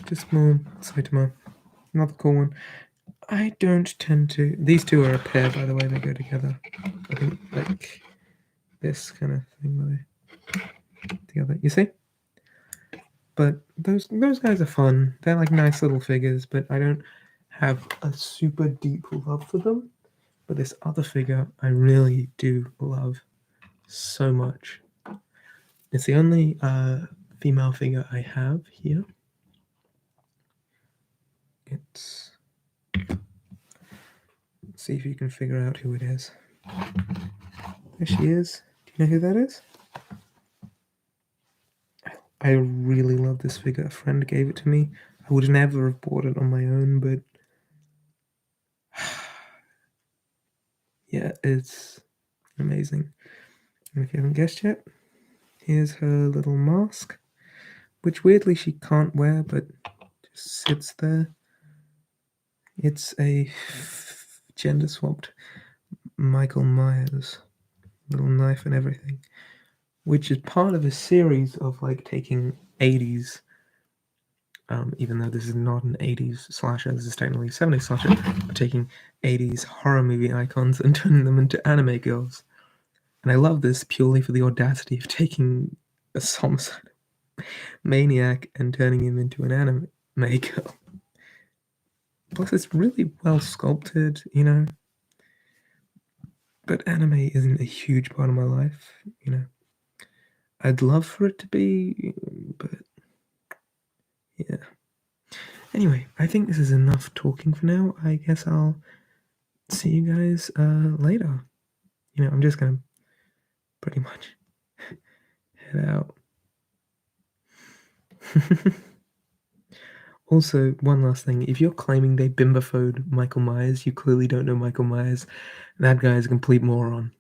just more Saitama. Another cool one. I don't tend to... These two are a pair, by the way, they go together. I think, like, this kind of thing, where they together. You see? But those guys are fun. They're like nice little figures, but I don't have a super deep love for them. But this other figure, I really do love so much. It's the only female figure I have here. It's... Let's see if you can figure out who it is. There she is. Do you know who that is? I really love this figure. A friend gave it to me. I would never have bought it on my own, but yeah, it's amazing. And if you haven't guessed yet, here's her little mask, which weirdly she can't wear, but just sits there. It's a gender-swapped Michael Myers, little knife and everything, which is part of a series of like taking 80s, even though this is not an 80s slasher, this is technically a 70s slasher, but taking 80s horror movie icons and turning them into anime girls. And I love this purely for the audacity of taking a homicide maniac and turning him into an anime girl. Plus, it's really well sculpted, you know. But anime isn't a huge part of my life, you know. I'd love for it to be, but yeah. Anyway, I think this is enough talking for now. I guess I'll see you guys later. You know, I'm just gonna pretty much head out. Also, one last thing. If you're claiming they bimbophobed Michael Myers, you clearly don't know Michael Myers. That guy is a complete moron.